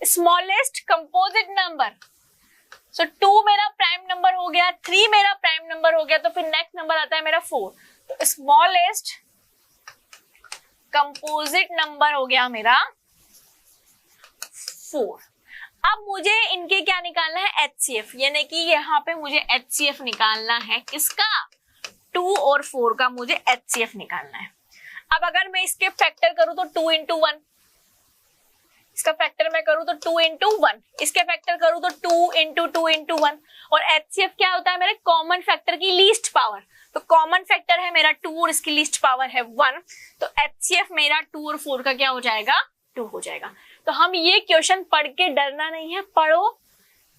स्मॉलेस्ट कंपोजिट नंबर, सो 2 मेरा प्राइम नंबर हो गया, 3 मेरा प्राइम नंबर हो गया, तो फिर नेक्स्ट नंबर आता है मेरा 4। तो स्मॉलेस्ट कंपोजिट नंबर हो गया मेरा 4। अब मुझे इनके क्या निकालना है, एचसीएफ, यानी कि यहाँ पे मुझे एचसीएफ निकालना है किसका, 2 और 4 का मुझे एचसीएफ निकालना है। अब अगर मैं इसके फैक्टर करूं तो 2 इंटू 1, इसका फैक्टर मैं करूं तो 2 इंटू 1, इसके फैक्टर करूं तो 2 इंटू 2 इंटू 1। और एचसीएफ क्या होता है, मेरे कॉमन फैक्टर की लीस्ट पावर। तो कॉमन फैक्टर है मेरा 2 और इसकी लीस्ट पावर है 1, तो एचसीएफ मेरा 2 और 4 का क्या हो जाएगा, 2 हो जाएगा। तो हम ये क्वेश्चन पढ़ के डरना नहीं है, पढ़ो,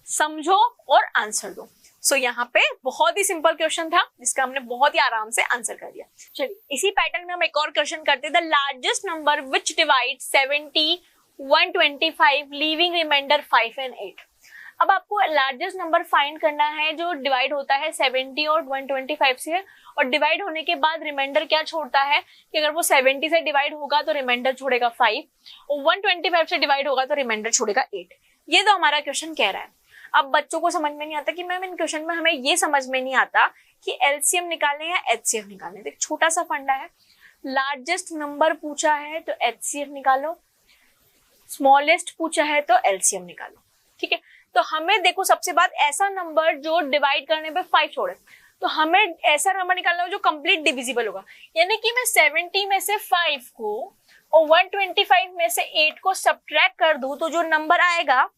समझो और आंसर दो। सो यहाँ पे बहुत ही सिंपल क्वेश्चन था जिसका हमने बहुत ही आराम से आंसर कर दिया। चलिए इसी पैटर्न में हम एक और क्वेश्चन करते हैं। The largest number which divide 70, 125 leaving remainder 5 and 8। अब आपको लार्जेस्ट नंबर फाइंड करना है जो डिवाइड होता है 70 और 125 से, और डिवाइड होने के बाद रिमाइंडर क्या छोड़ता है कि अगर वो 70 से डिवाइड होगा तो रिमाइंडर छोड़ेगा 5, और 125 से डिवाइड होगा तो रिमाइंडर छोड़ेगा 8। ये तो हमारा क्वेश्चन कह रहा है। अब बच्चों को समझ में नहीं आता कि मैम इन क्वेश्चन में हमें ये समझ में नहीं आता कि एलसीएम निकालने या एचसीएफ निकालने। एक छोटा सा फंडा है, लार्जेस्ट नंबर पूछा है तो एचसीएफ निकालो, स्मॉलेस्ट पूछा है तो एलसीएम निकालो। ठीक है, तो हमें देखो सबसे बात ऐसा नंबर जो डिवाइड करने पे 5 छोड़े, तो हमें ऐसा नंबर निकालना होगा जो कंप्लीट डिविजिबल होगा। यानी कि मैं 70 में से 5 को और 125 में से 8 को सब्ट्रैक्ट कर दूं तो जो नंबर आएगा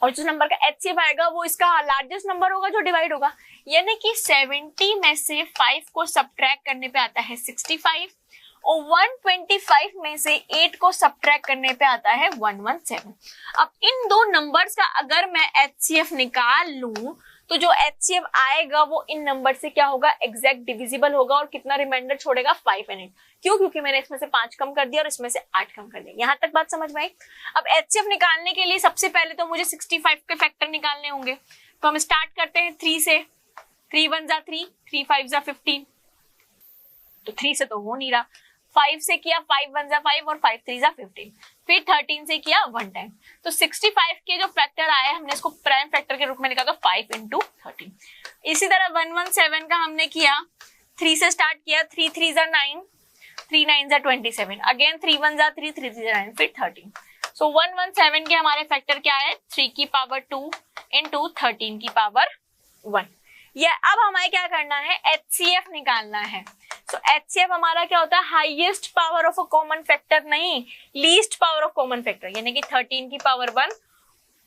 और जिस नंबर का एचसीएफ आएगा वो इसका लार्जेस्ट नंबर होगा जो डिवाइड होगा। यानी कि 70 में से 5 को सब्ट्रैक्ट करने पे आता है 65 और 125 में से 8 को सब्ट्रैक्ट करने पे आता है 117। अब इन दो नंबर्स का अगर मैं एचसीएफ निकाल लूं तो जो एचसीएफ आएगा वो इन नंबर से क्या होगा, एग्जैक्ट डिविजिबल होगा, और कितना रिमाइंडर छोड़ेगा 5 और 8। क्यों? क्योंकि मैंने इसमें से 5 कम कर दिया और इसमें से 8 कम कर दिया। यहां तक बात समझ में आई। अब एचसीएफ निकालने के लिए सबसे पहले तो मुझे 65 के फैक्टर निकालने होंगे, तो हम स्टार्ट करते हैं 3 से। 3 1 जा 3, 3 5 जा 15, तो 3 से तो हो नहीं रहा। 5 से किया, 5 1 जा 5 और 5 3 जा 15, फिर 13 से किया 1 टाइम, तो 65 के जो फैक्टर आया हमने इसको प्राइम फैक्टर के रूप में निकाला, तो 5 into 13। इसी तरह 117 का हमने किया, 3 से स्टार्ट किया, 3 3 जा 9, 3 9 जा 27, अगेन 3 1 जा 3, 3 3 जा 9, फिर 13। सो 117 के हमारे फैक्टर क्या है, 3 की पावर 2 into 13 की पावर 1। ये अब हमें क्या करना है, एचसीएफ निकालना है। सो एचसीएफ हमारा क्या होता है, highest power of a common factor नहीं, least power of common factor, यानी कि 13 की पावर 1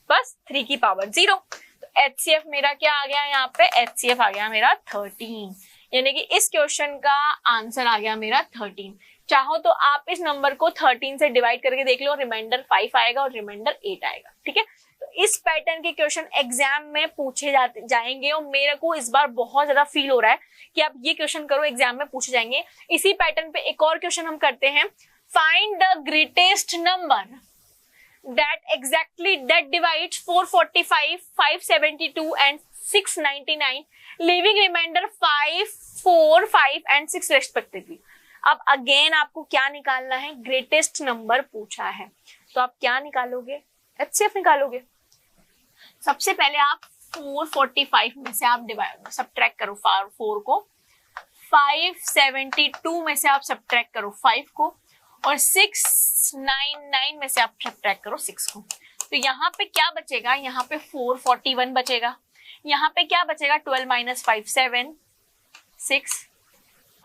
बस 3 की पावर 0। तो एचसीएफ मेरा क्या आ गया यहाँ पे, एचसीएफ आ गया मेरा 13, यानी कि इस क्वेश्चन का आंसर आ गया मेरा 13। चाहो तो आप इस नंबर को 13 से डिवाइड करके देख लो, रिमाइंडर 5 आएगा और रिमाइंडर 8 आएगा। ठीक है, तो इस पैटर्न के क्वेश्चन एग्जाम में पूछे जाएंगे, और मेरे को इस बार बहुत ज्यादा फील हो रहा है कि आप ये क्वेश्चन करो, एग्जाम में पूछे जाएंगे। इसी पैटर्न पे एक और क्वेश्चन हम करते हैं, find the greatest number that divides 445, 572 and 699, leaving remainder 5, 4, 5 and 6 respectively। अब अगेन आपको क्या निकालना है, ग्रेटेस्ट नंबर पूछा है, तो आप क्या निकालोगे, एचसीएफ निकालोगे। सबसे पहले आप 445 में से आप डिवाइड सब्ट्रैक्ट करो 4 को, 572 में से आप सब्ट्रैक्ट करो 5 को, और 699 में से आप सब्ट्रैक्ट करो 6 को। तो यहाँ पे क्या बचेगा, यहाँ पे 441 बचेगा, यहाँ पे क्या बचेगा, 12 - 5 7 6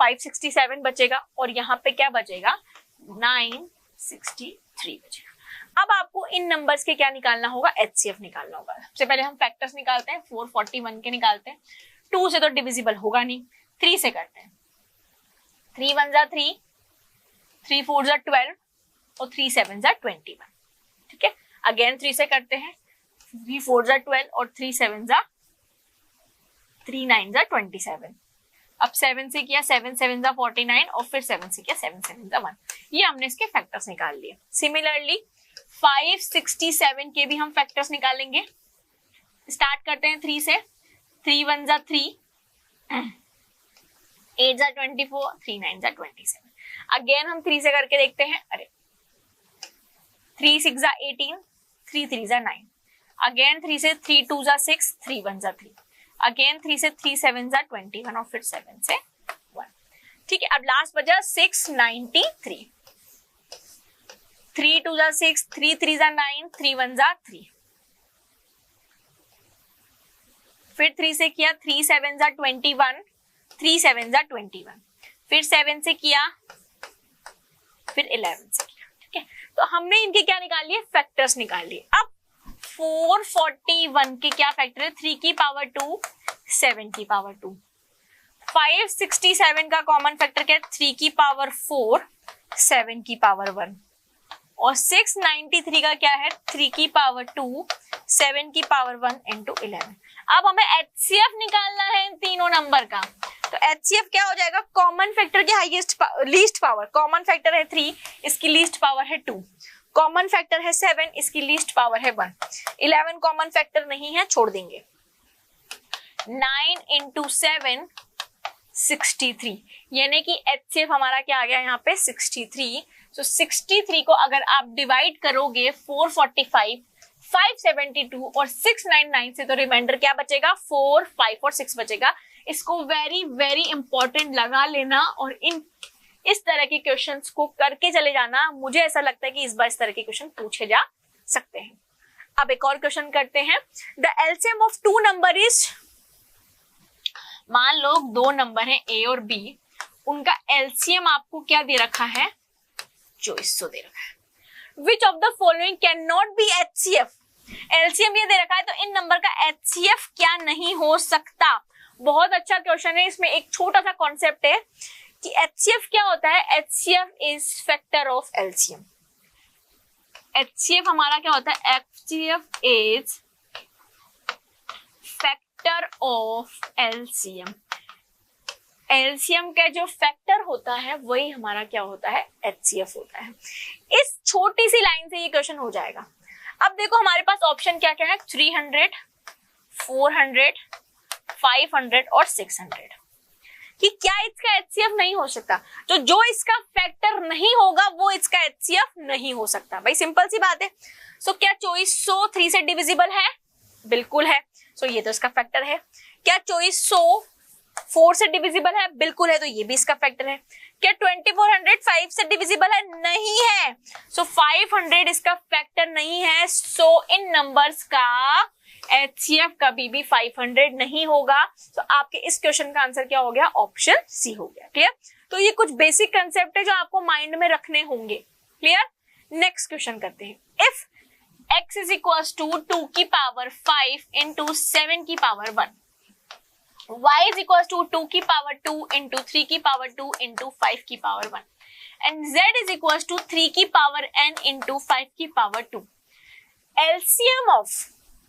567 बचेगा, और यहाँ पे क्या बचेगा, 963 बचेगा। अब आपको इन नंबर्स के क्या निकालना होगा, एचसीएफ निकालना होगा। सबसे पहले हम फैक्टर्स निकालते हैं, 441 के निकालते हैं। 2 से तो डिविजिबल होगा नहीं, 3 से करते हैं। 3 1 जा 3, 3 4 जा 12 और 3 7 जा 21। ठीक है, अगेन 3 से करते हैं, 3 4 जा 12 और 3 7 जा 3 9 जा 27। अब 7 से किया, 7 7 जा 49 और फिर 7 से किया, 7 7 जा 1। ये हमने इसके फैक्टर्स निकाल लिए। सिमिलरली 567 के भी हम फैक्टर्स निकालेंगे। स्टार्ट करते हैं 3 से, 3 1 जा 3, 8 जा 24, 3 9 जा 27। अगेन हम 3 से करके देखते हैं, अरे 3 6 जा 18, 3 3 जा 9, अगेन 3 से 3 2 जा 6, 3 1 जा 3, अगेन 3 से 3 7 जा 21 और फिर 7 से 1। ठीक है, अब लास्ट बचा 693, 3 2 जा 6, 3 3 जा 9, 3 1 जा 3, फिर 3 से किया, 3 7 जा 21, 3 7 जा 21, फिर 7 से किया, फिर 11 से किया। ठीक है, तो हमने इनके क्या निकाल लिए, फैक्टर्स निकाल लिए। अब 441 के क्या फैक्टर है, 3 की पावर 2, 7 की पावर 2। 567 का कॉमन फैक्टर क्या है, 3 की पावर 4, 7 की पावर 1। और 693 का क्या है, 3 की पावर 2, 7 की पावर 1 into 11। अब हमें एचसीएफ निकालना है इन तीनों नंबर का। तो एचसीएफ क्या हो जाएगा, कॉमन फैक्टर की highest least power, common factor है 3, इसकी लीस्ट पावर है 2, कॉमन फैक्टर है 7, इसकी लीस्ट पावर है 1। 11 कॉमन फैक्टर नहीं है, छोड़ देंगे। 9 into 7 63, यानी कि HCF हमारा क्या आ गया यहाँ पे 63। तो 63 को अगर आप डिवाइड करोगे 445, 572 और 699 से, तो रिमाइंडर क्या बचेगा 4, 5 और 6 बचेगा। इसको वेरी वेरी इंपॉर्टेंट लगा लेना और इस तरह के क्वेश्चंस को करके चले जाना। मुझे ऐसा लगता है कि इस बार इस तरह के क्वेश्चन पूछे जा सकते हैं। अब एक और क्वेश्चन करते हैं। The LCM of 2 number is, मान लो 2 नंबर हैं A और B, उनका एलसीएम आपको क्या दे रखा है 2400 दे रखा है। Which of the following can not be HCF, LCM ये दे रखा है तो इन नंबर का HCF क्या नहीं हो सकता। बहुत अच्छा क्वेश्चन है। इसमें एक छोटा सा कॉन्सेप्ट है कि HCF क्या होता है। HCF is factor of LCM. HCF हमारा क्या होता है, HCF is factor of LCM. LCM का जो फैक्टर होता है वही हमारा क्या होता है, HCF होता है। इस छोटी सी लाइन से ये क्वेश्चन हो जाएगा। अब देखो हमारे पास ऑप्शन क्या क्या है, 300, 400, 500 और 600, कि क्या इसका HCF नहीं हो सकता। तो जो इसका फैक्टर नहीं होगा वो इसका HCF नहीं हो सकता। भाई सिंपल सी बात है। सो क्या 2400 3 से डिविजिबल है, बिल्कुल है। सो ये तो इसका फैक्टर है। क्या 2400 4 से डिविजिबल है, बिल्कुल है, तो ये भी इसका फैक्टर है। क्या 2400 5 से डिविजिबल है, नहीं है। सो 500 इसका फैक्टर नहीं है। सो इन नंबर्स का HCF कभी भी 500 नहीं होगा। तो आपके इस क्वेश्चन का आंसर क्या हो गया, ऑप्शन सी हो गया। क्लियर। तो ये कुछ बेसिक कंसेप्ट है जो आपको माइंड में रखने होंगे। क्लियर। नेक्स्ट क्वेश्चन करते हैं। If x is equals to 2 की पावर 5 into 7 की power 1, y is equals to 2 की पावर 2 into 3 की पावर 2 into 5 की power 1, and z is equals to 3 की पावर n into 5 की पावर 2। LCM of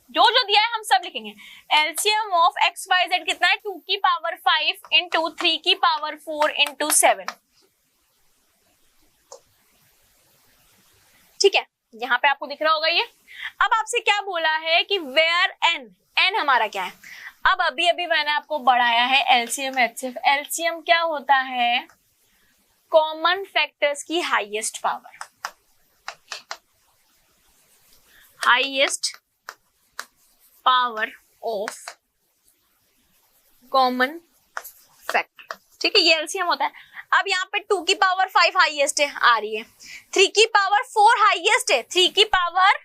जो जो दिया है हम सब लिखेंगे। LCM of x y z कितना है, 2 की पावर 5 into 3 की पावर 4 into 7। ठीक है, यहाँ पे आपको दिख रहा होगा ये। अब आपसे क्या बोला है कि वेयर n हमारा क्या है। अब अभी अभी मैंने आपको बढ़ाया है LCM HCF। LCM क्या होता है, कॉमन फैक्टर्स की highest power, highest power of common factor. ठीक है, ये LCM होता है। अब यहाँ पे 2 की पावर 5 हाईएस्ट है, आ रही है। 3 की पावर 4 हाईएस्ट है, 3 की पावर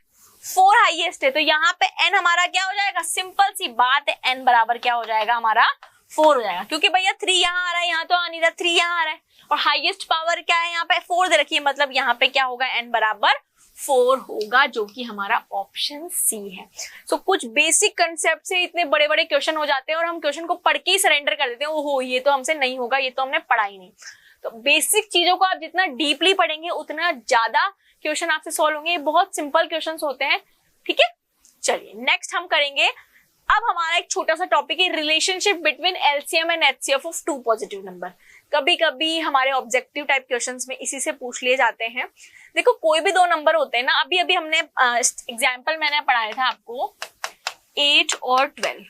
4 हाईएस्ट है। तो यहाँ पे n हमारा क्या हो जाएगा, सिंपल सी बात है, n बराबर क्या हो जाएगा हमारा 4 हो जाएगा। क्योंकि भैया 3 यहाँ आ रहा है, यहाँ तो आ नहीं रहा, 3 यहाँ आ रहा है और हाईएस्ट पावर क्या है यहाँ पे 4 दे रखी है, मतलब यहाँ पे क्या होगा, n बराबर 4 होगा, जो कि हमारा ऑप्शन सी है। सो कुछ बेसिक कंसेप्ट से इतने बड़े बड़े क्वेश्चन हो जाते हैं और हम क्वेश्चन को पढ़ के ही सरेंडर कर देते हैं, ओहो ये तो हमसे नहीं होगा, ये तो हमने पढ़ा ही नहीं। तो बेसिक चीजों को आप जितना डीपली पढ़ेंगे उतना ज्यादा क्वेश्चन आपसे सॉल्व होंगे। ये बहुत सिंपल क्वेश्चंस होते हैं। ठीक है, चलिए नेक्स्ट हम करेंगे। अब हमारा एक छोटा सा टॉपिक है, relationship between LCM and HCF of 2 positive number. कभी कभी हमारे ऑब्जेक्टिव टाइप क्वेश्चंस में इसी से पूछ लिए जाते हैं। देखो कोई भी 2 नंबर होते हैं ना, अभी अभी हमने एग्जाम्पल मैंने पढ़ाया था आपको 8 और 12।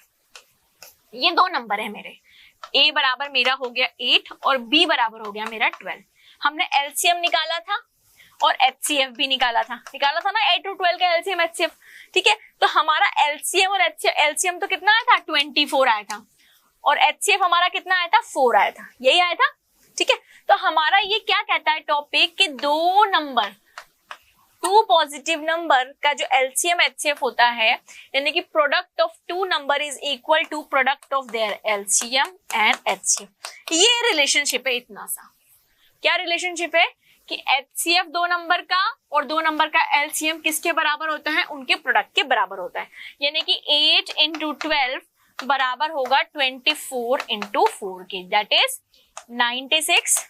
ये 2 नंबर है मेरे, a बराबर मेरा हो गया 8 और b बराबर हो गया मेरा 12। हमने एलसीएम निकाला था और एचसीएफ भी निकाला था ना 8 और 12 का एलसीएम एचसीएफ। ठीक है, तो हमारा एलसीएम और एलसीएम तो कितना आया था 24 आया था और एचसीएफ हमारा कितना आया था 4 आया था, यही आया था। ठीक है, तो हमारा ये क्या कहता है टॉपिक कि 2 नंबर 2 पॉजिटिव नंबर का जो एलसीएम एचसीएफ होता है, यानी कि product of 2 number is equal to product of their LCM and HCF. ये रिलेशनशिप है। इतना सा क्या रिलेशनशिप है कि एचसीएफ 2 नंबर का और 2 नंबर का एलसीएम किसके बराबर होता है, उनके प्रोडक्ट के बराबर होता है। यानी कि 8 into 12 बराबर होगा 24 into 4 के, दैट इज 96।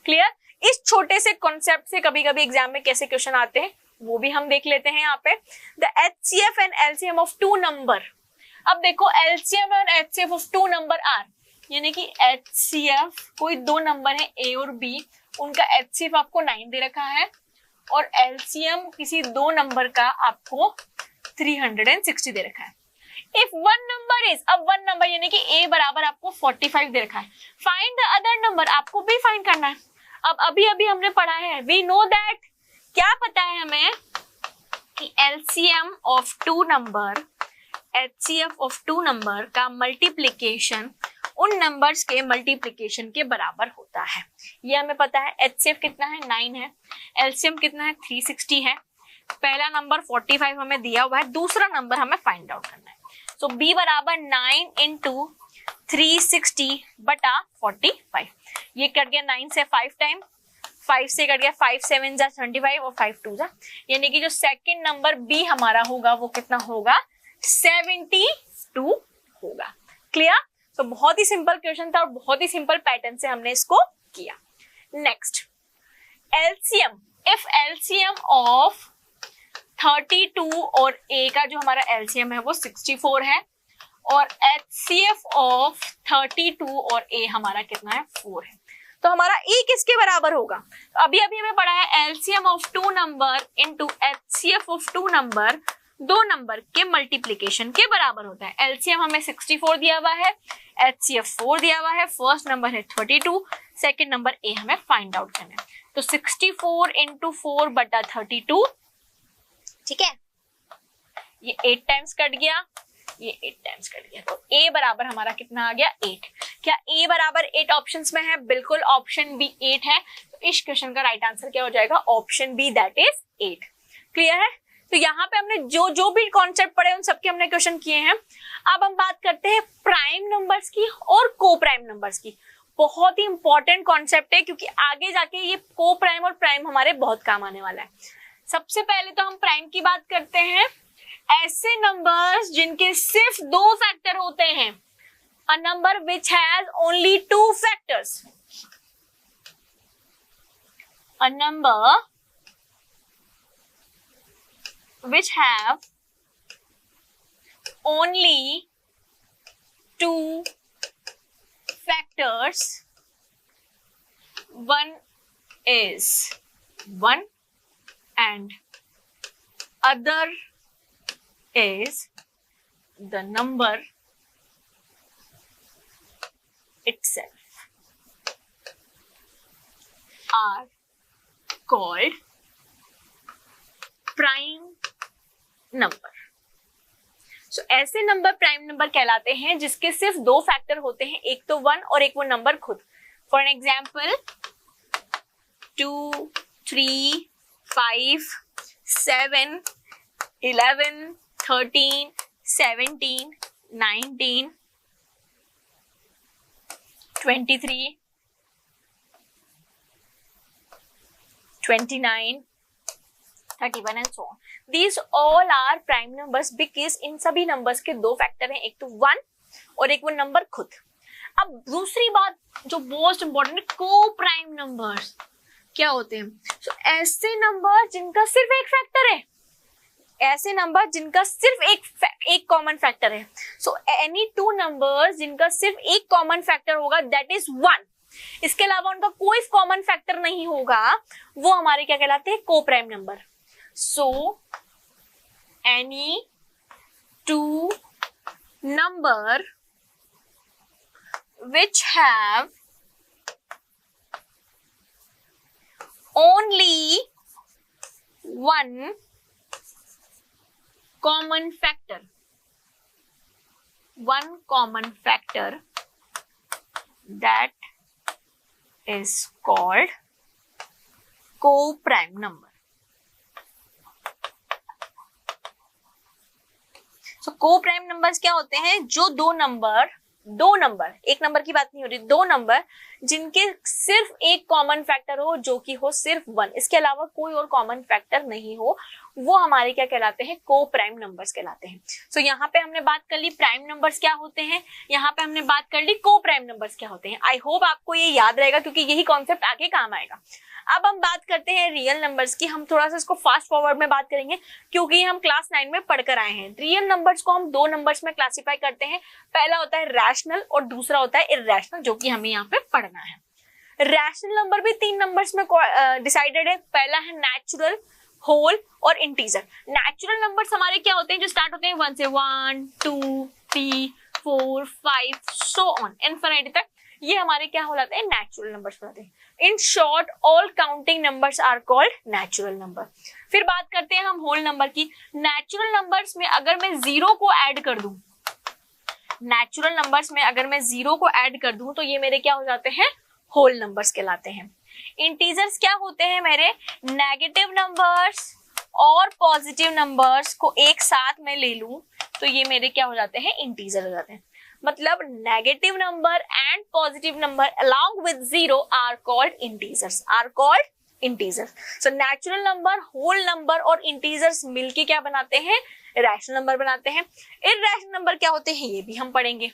क्लियर। इस छोटे से कॉन्सेप्ट से कभी कभी एग्जाम में कैसे क्वेश्चन आते हैं वो भी हम देख लेते हैं यहाँ पे। The HCF and LCM of 2 number. अब देखो LCM and HCF of 2 number are, यानी कि एचसीएफ कोई 2 नंबर है ए और बी, उनका एचसीएफ आपको 9 दे रखा है और एलसीएम किसी दो नंबर का आपको 360 दे रखा है। इफ वन नंबर इज, अब वन नंबर यानी कि a बराबर आपको 45 दे रखा है, फाइंड द अदर नंबर, आपको भी फाइंड करना है। अब अभी अभी हमने पढ़ा है, वी नो दैट, क्या पता है हमें कि LCM of two number, HCF of two number का मल्टीप्लीकेशन उन नंबर्स के मल्टीप्लीकेशन के बराबर होता है। ये हमें पता है। एचसीएफ कितना है 9 है, एलसीएम कितना है 360 है। पहला नंबर 45 हमें दिया हुआ है, दूसरा नंबर हमें फाइंड आउट करना है। सो b बराबर 9 इंटू 360 बटा 45। ये कट गया 9 से 5 टाइम, 5 से कट गया 5 7 जा 25 और 5 2 जा, यानी कि जो सेकंड नंबर b हमारा होगा वो कितना होगा 72 होगा। क्लियर? तो बहुत ही सिंपल क्वेश्चन था और बहुत ही सिंपल पैटर्न से हमने इसको किया। Next, LCM, if LCM of 32 और a का जो हमारा एलसीएम है वो 64 है और एचसीएफ ऑफ 32 और a हमारा कितना है 4 है, तो हमारा e किसके बराबर होगा? अभी अभी हमें पढ़ा है LCM of two number into HCF of two number, दो नंबर के मल्टीप्लीकेशन के बराबर होता है। एलसीएम हमें 64 दिया हुआ है, एचसीएफ 4 दिया हुआ है, फर्स्ट नंबर है 32, सेकंड नंबर ए हमें फाइंड आउट करना है। तो 64 इंटू 4 बटा 32, ठीक है, ये 8 टाइम्स कट गया, ये 8 टाइम्स कट गया, तो a बराबर हमारा कितना आ गया 8। क्या a बराबर 8 ऑप्शंस में है? बिल्कुल, ऑप्शन बी 8 है। तो इस क्वेश्चन का राइट आंसर क्या हो जाएगा? Option B, that is 8। Clear है? तो यहाँ पे हमने जो जो भी कॉन्सेप्ट पढ़े उन सबके हमने क्वेश्चन किए हैं। अब हम बात करते हैं प्राइम नंबर्स की और को प्राइम नंबर्स की। बहुत ही इंपॉर्टेंट कॉन्सेप्ट है क्योंकि आगे जाके ये को प्राइम और प्राइम हमारे बहुत काम आने वाला है। सबसे पहले तो हम प्राइम की बात करते हैं, ऐसे नंबर्स जिनके सिर्फ दो फैक्टर होते हैं, a number which has only two factors, a number which have only two factors, one is 1 and other is the number itself, are called prime number. So ऐसे नंबर प्राइम नंबर कहलाते हैं जिसके सिर्फ दो फैक्टर होते हैं, एक तो 1 और एक वो नंबर खुद। For an example 2, 3, 5, 7, 11, 13, 17, 19, 23, 29, 31 and so on. These all are prime numbers because इन सभी नंबर्स के दो फैक्टर हैं, एक तो 1 और एक वो नंबर खुद। अब दूसरी बात जो मोस्ट इंपॉर्टेंट है, को प्राइम नंबर्स क्या होते हैं? so, ऐसे नंबर जिनका सिर्फ एक फैक्टर है, ऐसे नंबर जिनका सिर्फ एक कॉमन फैक्टर है। सो एनी टू नंबर्स जिनका सिर्फ एक कॉमन फैक्टर होगा, दैट इज 1। इसके अलावा उनका कोई कॉमन फैक्टर नहीं होगा, वो हमारे क्या कहलाते हैं? को prime number. So, any two number which have only one common factor, that is called co-prime number. तो को प्राइम नंबर्स क्या होते हैं? जो दो नंबर, एक नंबर की बात नहीं हो रही, दो नंबर जिनके सिर्फ एक कॉमन फैक्टर हो जो कि हो सिर्फ 1, इसके अलावा कोई और कॉमन फैक्टर नहीं हो, वो हमारे क्या कहलाते हैं? को प्राइम नंबर्स कहलाते हैं। सो यहाँ पे हमने बात कर ली प्राइम नंबर्स क्या होते हैं, यहाँ पे हमने बात कर ली को प्राइम नंबर्स क्या होते हैं। आई होप आपको ये याद रहेगा क्योंकि यही कॉन्सेप्ट आगे काम आएगा। अब हम बात करते हैं रियल नंबर्स की। हम थोड़ा सा इसको फास्ट फॉरवर्ड में बात करेंगे क्योंकि हम क्लास 9 में पढ़कर आए हैं। रियल नंबर्स को हम दो नंबर्स में क्लासिफाई करते हैं, पहला होता है रैशनल और दूसरा होता है इरैशनल, जो कि हमें यहाँ पे पढ़ना है। रैशनल नंबर भी 3 नंबर्स में डिसाइडेड है। पहला है नेचुरल, होल और इंटीजर। नेचुरल नंबर्स हमारे क्या होते हैं, जो स्टार्ट होते हैं 1 से, 1 2 3 4 5 सो ऑन इनफिनिटी तक, ये हमारे क्या हो जाते हैं, नेचुरल नंबर्स होते हैं। In short all counting numbers are called natural number. फिर बात करते हैं हम होल नंबर की। नेचुरल नंबर्स में अगर मैं जीरो को ऐड कर दूं, नेचुरल नंबर्स में अगर मैं जीरो को ऐड कर दूं तो ये मेरे क्या हो जाते हैं, होल नंबर्स कहलाते हैं। इंटीजर्स क्या होते हैं मेरे, नेगेटिव नंबर्स और पॉजिटिव नंबर्स को एक साथ में ले लूं तो ये मेरे क्या हो जाते हैं, इंटीजर हो जाते हैं। मतलब negative number and positive number along with zero are called integers, are called integers. So natural number, whole number और इंटीजर्स मिलके क्या बनाते हैं, रैशनल नंबर बनाते हैं। इररैशनल नंबर क्या होते हैं ये भी हम पढ़ेंगे।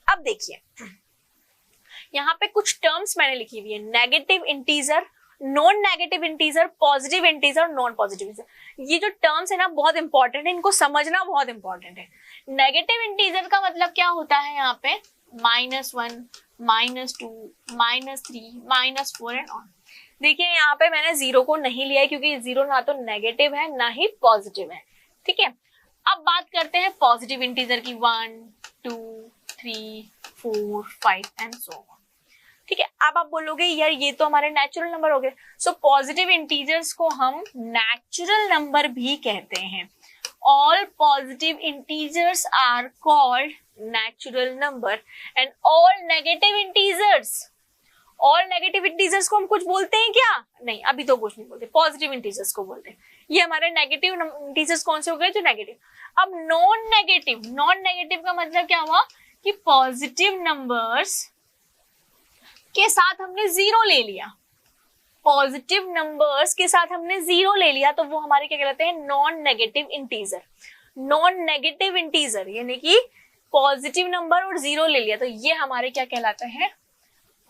अब देखिए यहाँ पे कुछ टर्म्स मैंने लिखी हुई है, negative integer, non negative integer, positive integer, non positive integer. ये जो टर्म्स है ना बहुत इंपॉर्टेंट है, इनको समझना बहुत इंपॉर्टेंट है। नेगेटिव इंटीजर का मतलब क्या होता है, यहाँ पे -1, -2, -3, -4 एंड ऑन। देखिए यहाँ पे मैंने जीरो को नहीं लिया है क्योंकि जीरो ना तो नेगेटिव है ना ही पॉजिटिव है, ठीक है। अब बात करते हैं पॉजिटिव इंटीजर की, 1 2 3 4 5 एंड सो ऑन, ठीक है। अब आप बोलोगे यार ये तो हमारे नेचुरल नंबर हो गए। सो पॉजिटिव इंटीजर्स को हम नेचुरल नंबर भी कहते हैं। All positive integers are called natural number and all negative integers, all negative integers को हम कुछ बोलते हैं क्या, नहीं अभी तो कुछ नहीं बोलते, पॉजिटिव इंटीजर्स को बोलते हैं। ये हमारे नेगेटिव इंटीजर्स कौन से हो गए, जो नेगेटिव। अब नॉन नेगेटिव, नॉन नेगेटिव का मतलब क्या हुआ कि पॉजिटिव नंबर्स के साथ हमने जीरो ले लिया, पॉजिटिव नंबर्स के साथ हमने जीरो ले लिया तो वो हमारे क्या कहलाते हैं, non negative integer. Non negative integer यानी कि पॉजिटिव नंबर और जीरो ले लिया तो ये हमारे क्या कहलाते हैं,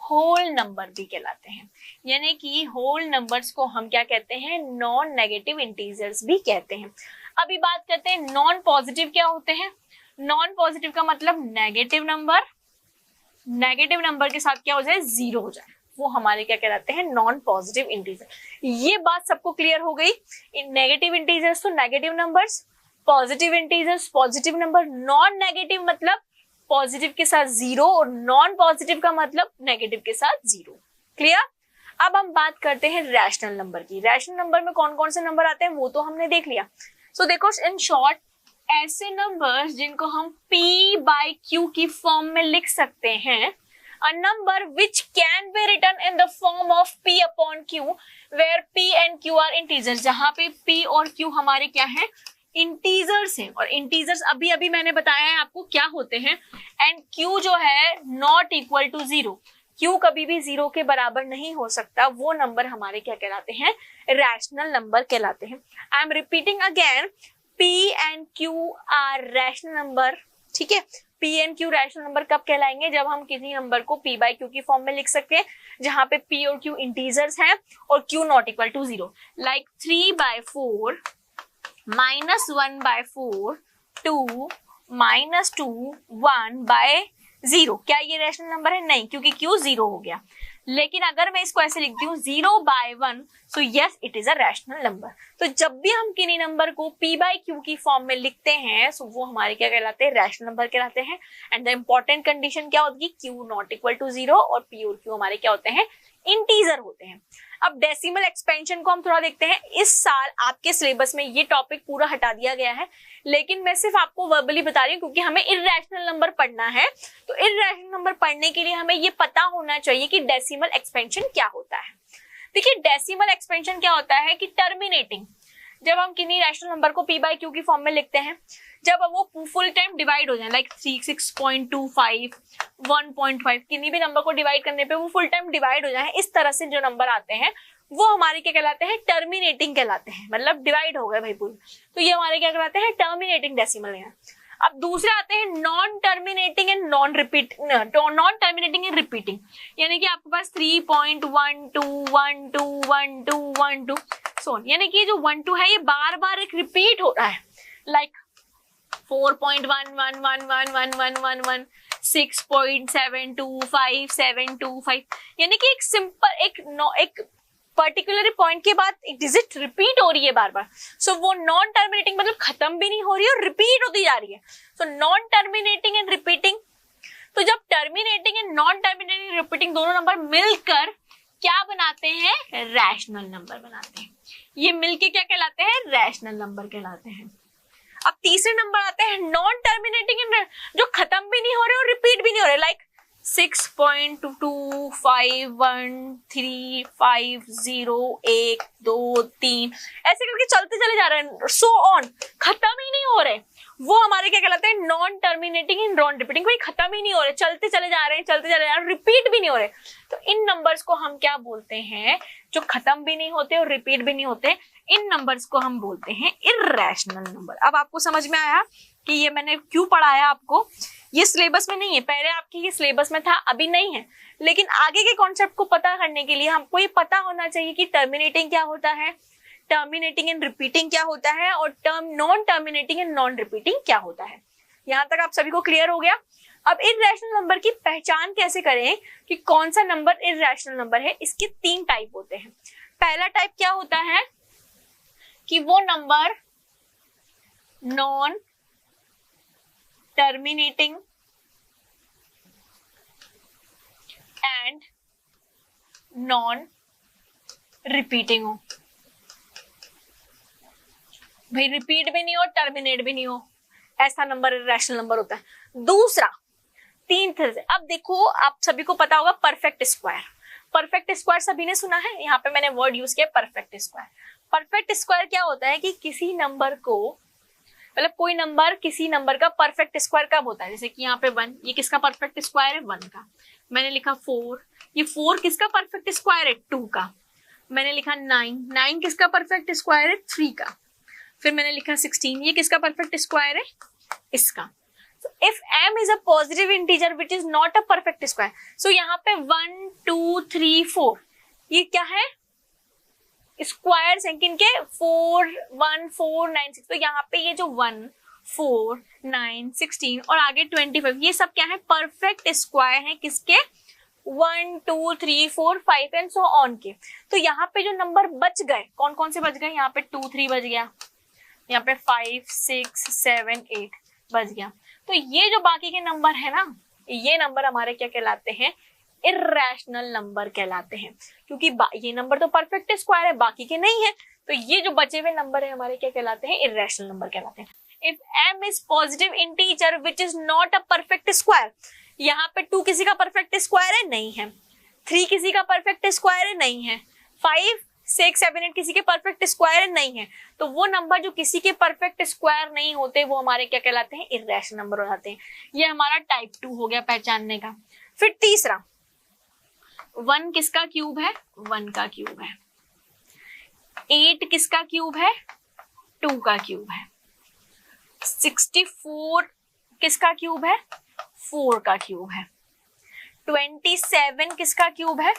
होल नंबर भी कहलाते हैं। यानी कि होल नंबर्स को हम क्या कहते हैं, नॉन नेगेटिव इंटीजर्स भी कहते हैं। अभी बात करते हैं नॉन पॉजिटिव क्या होते हैं। नॉन पॉजिटिव का मतलब नेगेटिव नंबर, नेगेटिव नंबर के साथ क्या हो जाए, जीरो हो जाए, वो हमारे क्या कहलाते हैं, नॉन पॉजिटिव इंटीजर। ये बात सबको क्लियर हो गई। नेगेटिव इंटीजर्स तो negative numbers, positive integers positive number, non negative मतलब पॉजिटिव के साथ जीरो और नॉन पॉजिटिव का मतलब नेगेटिव के साथ जीरो। क्लियर। अब हम बात करते हैं रैशनल नंबर की। रैशनल नंबर में कौन कौन से नंबर आते हैं वो तो हमने देख लिया। सो देखो इन शॉर्ट ऐसे नंबर्स जिनको हम P by Q की फॉर्म में लिख सकते हैं, a number which can be written in the form of P upon Q where P and Q are integers, जहां पे P और Q हमारे क्या है, इंटीजर्स हैं। और इंटीजर्स अभी अभी मैंने बताया है आपको क्या होते हैं। एंड Q जो है not equal to zero, Q कभी भी जीरो के बराबर नहीं हो सकता, वो नंबर हमारे क्या कहलाते हैं, रैशनल नंबर कहलाते हैं। I am repeating again, P and Q are rational number, ठीक है। P and Q rational number कब कहलाएंगे, जब हम किसी नंबर को P by Q की फॉर्म में लिख सकते हैं जहां पे P और Q इंटीजर्स हैं और Q not equal to zero, like 3/4 -1/4 2 -2 1/0। क्या ये रैशनल नंबर है, नहीं, क्योंकि Q जीरो हो गया। लेकिन अगर मैं इसको ऐसे लिखती हूँ 0/1, so yes it is a rational number. तो जब भी हम किसी नंबर को P by Q की फॉर्म में लिखते हैं सो वो हमारे क्या कहलाते हैं, रैशनल नंबर कहलाते हैं। एंड द इंपॉर्टेंट कंडीशन क्या होती है, Q not equal to zero और P और Q हमारे क्या होते हैं, इंटीजर होते हैं। अब डेसिमल एक्सपेंशन को हम थोड़ा देखते हैं। इस साल आपके सिलेबस में ये टॉपिक पूरा हटा दिया गया है, लेकिन मैं सिर्फ आपको वर्बली बता रही हूँ क्योंकि हमें इररैशनल नंबर पढ़ना है। तो इररैशनल नंबर पढ़ने के लिए हमें ये पता होना चाहिए कि डेसिमल एक्सपेंशन क्या होता है। देखिए डेसिमल एक्सपेंशन क्या होता है कि टर्मिनेटिंग, जब हम किसी रैशनल नंबर को P by Q की फॉर्म में लिखते हैं, जब वो फुल टाइम डिवाइड हो जाए, लाइक 6.25 1.5, किसी भी नंबर को डिवाइड करने पे वो फुल टाइम डिवाइड हो जाए, इस तरह से जो नंबर आते हैं वो हमारे क्या कहलाते हैं, टर्मिनेटिंग कहलाते हैं। मतलब डिवाइड हो गए भाई पूरी, तो ये हमारे क्या कहलाते हैं, टर्मिनेटिंग डेसिमल है। अब दूसरे आते हैं non terminating and non terminating and repeating, यानी कि आपके पास 3.12121212 सो, यानी कि जो 12 है ये बार बार एक रिपीट हो रहा है, लाइक 4.11111111 6.725 यानी कि एक सिंपल एक पर्टिकुलर पॉइंट के बाद एक डिजिट रिपीट हो रही है बार बार. सो वो नॉन टर्मिनेटिंग मतलब खत्म भी नहीं हो रही है और रिपीट होती जा रही है. So non terminating and repeating. तो जब terminating and non terminating repeating दोनों नंबर मिलकर क्या बनाते हैं? रैशनल नंबर बनाते हैं. ये मिलके क्या कहलाते हैं? रैशनल नंबर कहलाते हैं. अब तीसरे नंबर आते हैं नॉन टर्मिनेटिंग, जो खत्म भी नहीं हो रहे और रिपीट भी नहीं हो रहे, लाइक 6.225135012 ऐसे करके चलते चले जा रहे हैं, सो ऑन, खत्म ही नहीं हो रहे. वो हमारे क्या कहलाते हैं? Non terminating and non repeating. कोई खत्म ही नहीं हो रहे, चलते चले जा रहे हैं, चलते चले जा रहे हैं, रिपीट भी नहीं हो रहे. तो इन नंबर्स को हम क्या बोलते हैं? जो खत्म भी नहीं होते और रिपीट भी नहीं होते, इन नंबर्स को हम बोलते हैं इर्रेशनल नंबर. अब आपको समझ में आया कि ये मैंने क्यों पढ़ाया आपको? ये सिलेबस में नहीं है, पहले आपके ये सिलेबस में था, अभी नहीं है. लेकिन आगे के कॉन्सेप्ट को पता करने के लिए हमको ये पता होना चाहिए कि टर्मिनेटिंग क्या होता है, टर्मिनेटिंग एंड रिपीटिंग क्या होता है, और non terminating and non repeating क्या होता है. यहां तक आप सभी को क्लियर हो गया? अब इर्रेशनल नंबर की पहचान कैसे करें कि कौन सा नंबर इर्रेशनल नंबर है? इसके 3 टाइप होते हैं. पहला टाइप क्या होता है कि वो number non terminating and non repeating हो. भाई रिपीट भी नहीं हो, टर्मिनेट भी नहीं हो, ऐसा नंबर इर्रेशनल नंबर होता है. दूसरा 3 तरह से. अब देखो, आप सभी को पता होगा परफेक्ट स्क्वायर. परफेक्ट स्क्वायर सभी ने सुना है, यहाँ पे मैंने वर्ड यूज किया परफेक्ट स्क्वायर. परफेक्ट स्क्वायर क्या होता है कि किसी नंबर को, मतलब कोई नंबर किसी नंबर का परफेक्ट स्क्वायर कब होता है? जैसे कि यहाँ पे 1, ये किसका परफेक्ट स्क्वायर है? 1 का. मैंने लिखा 4, ये 4 किसका परफेक्ट स्क्वायर है? 2 का. मैंने लिखा 9 किसका परफेक्ट स्क्वायर है? 3 का. फिर मैंने लिखा 16, ये किसका परफेक्ट स्क्वायर है? इसका. So if m is a positive integer which is not a perfect square, so यहाँ पे 1 2 3 4 ये क्या है? स्क्वायर्स हैं किनके? 4 1 4 9 6. तो यहाँ पे ये जो 1 4 9 16 और आगे 25 ये सब क्या है? परफेक्ट स्क्वायर है किसके? 1 2 3 4 5 एंड सो ऑन के. तो यहाँ पे जो नंबर बच गए, कौन कौन से बच गए? यहाँ पे 2 3 बच गया, यहाँ पे 5 6 7 8 बच गया. तो ये जो बाकी के नंबर है ना, ये नंबर हमारे क्या कहलाते हैं? इर्रेशनल नंबर कहलाते हैं, क्योंकि ये नंबर तो परफेक्ट स्क्वायर है, बाकी के नहीं है. तो ये जो बचे हुए नंबर है हमारे क्या कहलाते हैं? इर्रेशनल नंबर कहलाते हैं. If m is positive integer which is not a perfect square, यहाँ पे 2 किसी का परफेक्ट स्क्वायर है? नहीं है. 3 किसी का परफेक्ट स्क्वायर है? नहीं है. 5 6 7 8 किसी के परफेक्ट स्क्वायर नहीं है. तो वो नंबर जो किसी के परफेक्ट स्क्वायर नहीं होते वो हमारे क्या कहलाते हैं? इर्रेशनल नंबर हो जाते हैं. ये हमारा टाइप 2 हो गया पहचानने का. फिर तीसरा 1 किसका क्यूब है? 1 का क्यूब है. 8 किसका क्यूब है? 2 का क्यूब है. 64 किसका क्यूब है? 4 का क्यूब है. 27 किसका क्यूब है?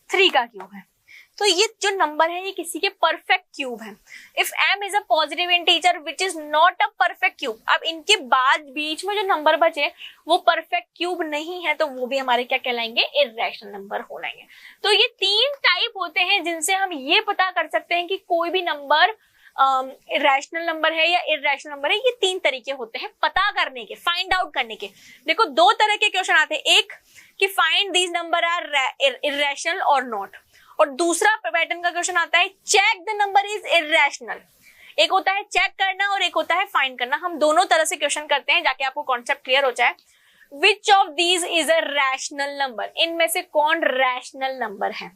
3 का क्यूब है. तो ये जो नंबर है ये किसी के परफेक्ट क्यूब है. If m is a positive integer which is not a perfect cube, अब इनके बाद बीच में जो नंबर बचे वो परफेक्ट क्यूब नहीं है, तो वो भी हमारे क्या कहलाएंगे? इर्रेशनल नंबर हो जाएंगे. तो ये 3 टाइप होते हैं जिनसे हम ये पता कर सकते हैं कि कोई भी नंबर रैशनल नंबर है या इर्रेशनल नंबर है. ये 3 तरीके होते हैं पता करने के, फाइंड आउट करने के. देखो 2 तरह के क्वेश्चन आते हैं, एक कि find these number are irrational और नॉट, और दूसरा पैटर्न का क्वेश्चन आता है check the number is irrational. एक होता है चेक करना और एक होता है फाइंड करना. हम दोनों तरह से क्वेश्चन करते हैं जाके आपको कॉन्सेप्ट क्लियर हो जाए. Which of these is a rational number, इनमें से कौन रैशनल नंबर है?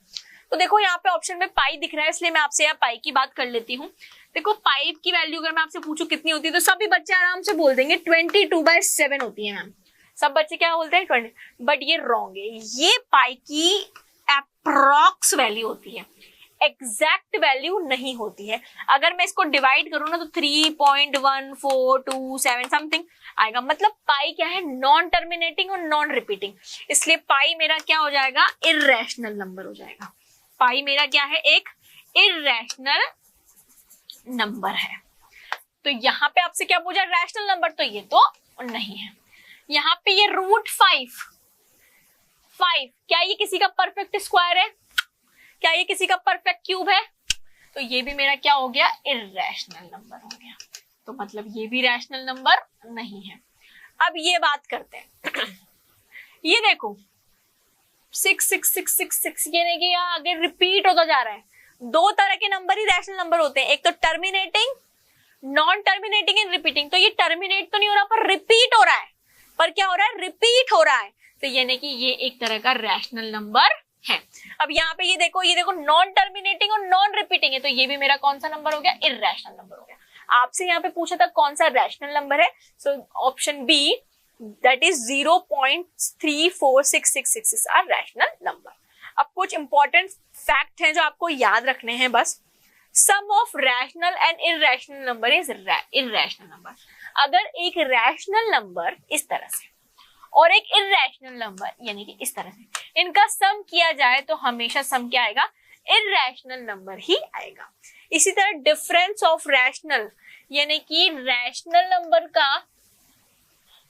तो देखो यहाँ पे ऑप्शन में पाई दिख रहा है, इसलिए मैं आपसे यहाँ पाई की बात कर लेती हूँ. देखो पाई की वैल्यू अगर मैं आपसे पूछूं कितनी होती है तो सभी बच्चे आराम से बोल देंगे 22/7 होती है मैम. सब बच्चे क्या बोलते हैं? 20. बट ये रॉन्ग है. ये पाई की अप्रॉक्स वैल्यू होती है, एग्जैक्ट वैल्यू नहीं होती है. अगर मैं इसको डिवाइड करूँ ना तो 3.1427 समथिंग आएगा. मतलब पाई क्या है? नॉन टर्मिनेटिंग और नॉन रिपीटिंग, इसलिए पाई मेरा क्या हो जाएगा? इर्रेशनल नंबर हो जाएगा. पाई मेरा क्या है? एक इर्रेशनल नंबर है. तो तो यहाँ पे आपसे क्या पूछा, रैशनल नंबर, तो ये तो नहीं है। यहाँ पे ये √5 क्या ये किसी का परफेक्ट स्क्वायर है, क्या ये किसी का परफेक्ट क्यूब है, तो ये भी मेरा क्या हो गया, इर्रेशनल नंबर हो गया। तो मतलब ये भी रैशनल नंबर नहीं है। अब ये बात करते हैं ये देखो 6 6 6 6 6 ये देखिए आगे रिपीट होता जा रहा है। दो तरह के नंबर ही रैशनल नंबर होते हैं, एक तो terminating, non terminating and repeating. तो ये टर्मिनेट तो नहीं हो रहा पर रिपीट हो रहा है, पर क्या हो रहा है, रिपीट हो रहा है। तो यानी कि ये एक तरह का रैशनल नंबर है। अब यहाँ पे ये देखो नॉन टर्मिनेटिंग और नॉन रिपीटिंग है, तो ये भी मेरा कौन सा नंबर हो गया, इर्रेशनल नंबर हो गया। आपसे यहाँ पे पूछा था कौन सा रैशनल नंबर है, so option B that is 0.346666 are rational number. अब कुछ इंपॉर्टेंट फैक्ट हैं जो आपको याद रखने हैं बस। Sum of rational and irrational number is irrational number. अगर एक रैशनल नंबर इस तरह से और एक इररेशनल नंबर यानी कि इस तरह से, इनका सम किया जाए तो हमेशा सम क्या आएगा, इररेशनल नंबर ही आएगा। इसी तरह डिफरेंस ऑफ रैशनल यानी कि रैशनल नंबर का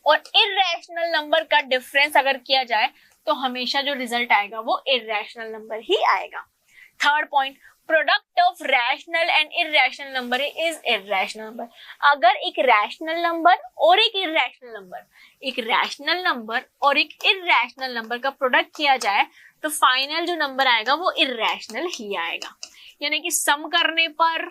और इररेशनल नंबर का डिफरेंस अगर किया जाए तो हमेशा जो रिजल्ट आएगा वो इररेशनल नंबर ही आएगा। Third point, product of rational and irrational number is irrational number. अगर एक रैशनल नंबर और एक इररेशनल नंबर, एक रैशनल नंबर और एक इररेशनल नंबर का प्रोडक्ट किया जाए तो फाइनल जो नंबर आएगा वो इररेशनल ही आएगा। यानी कि सम करने पर,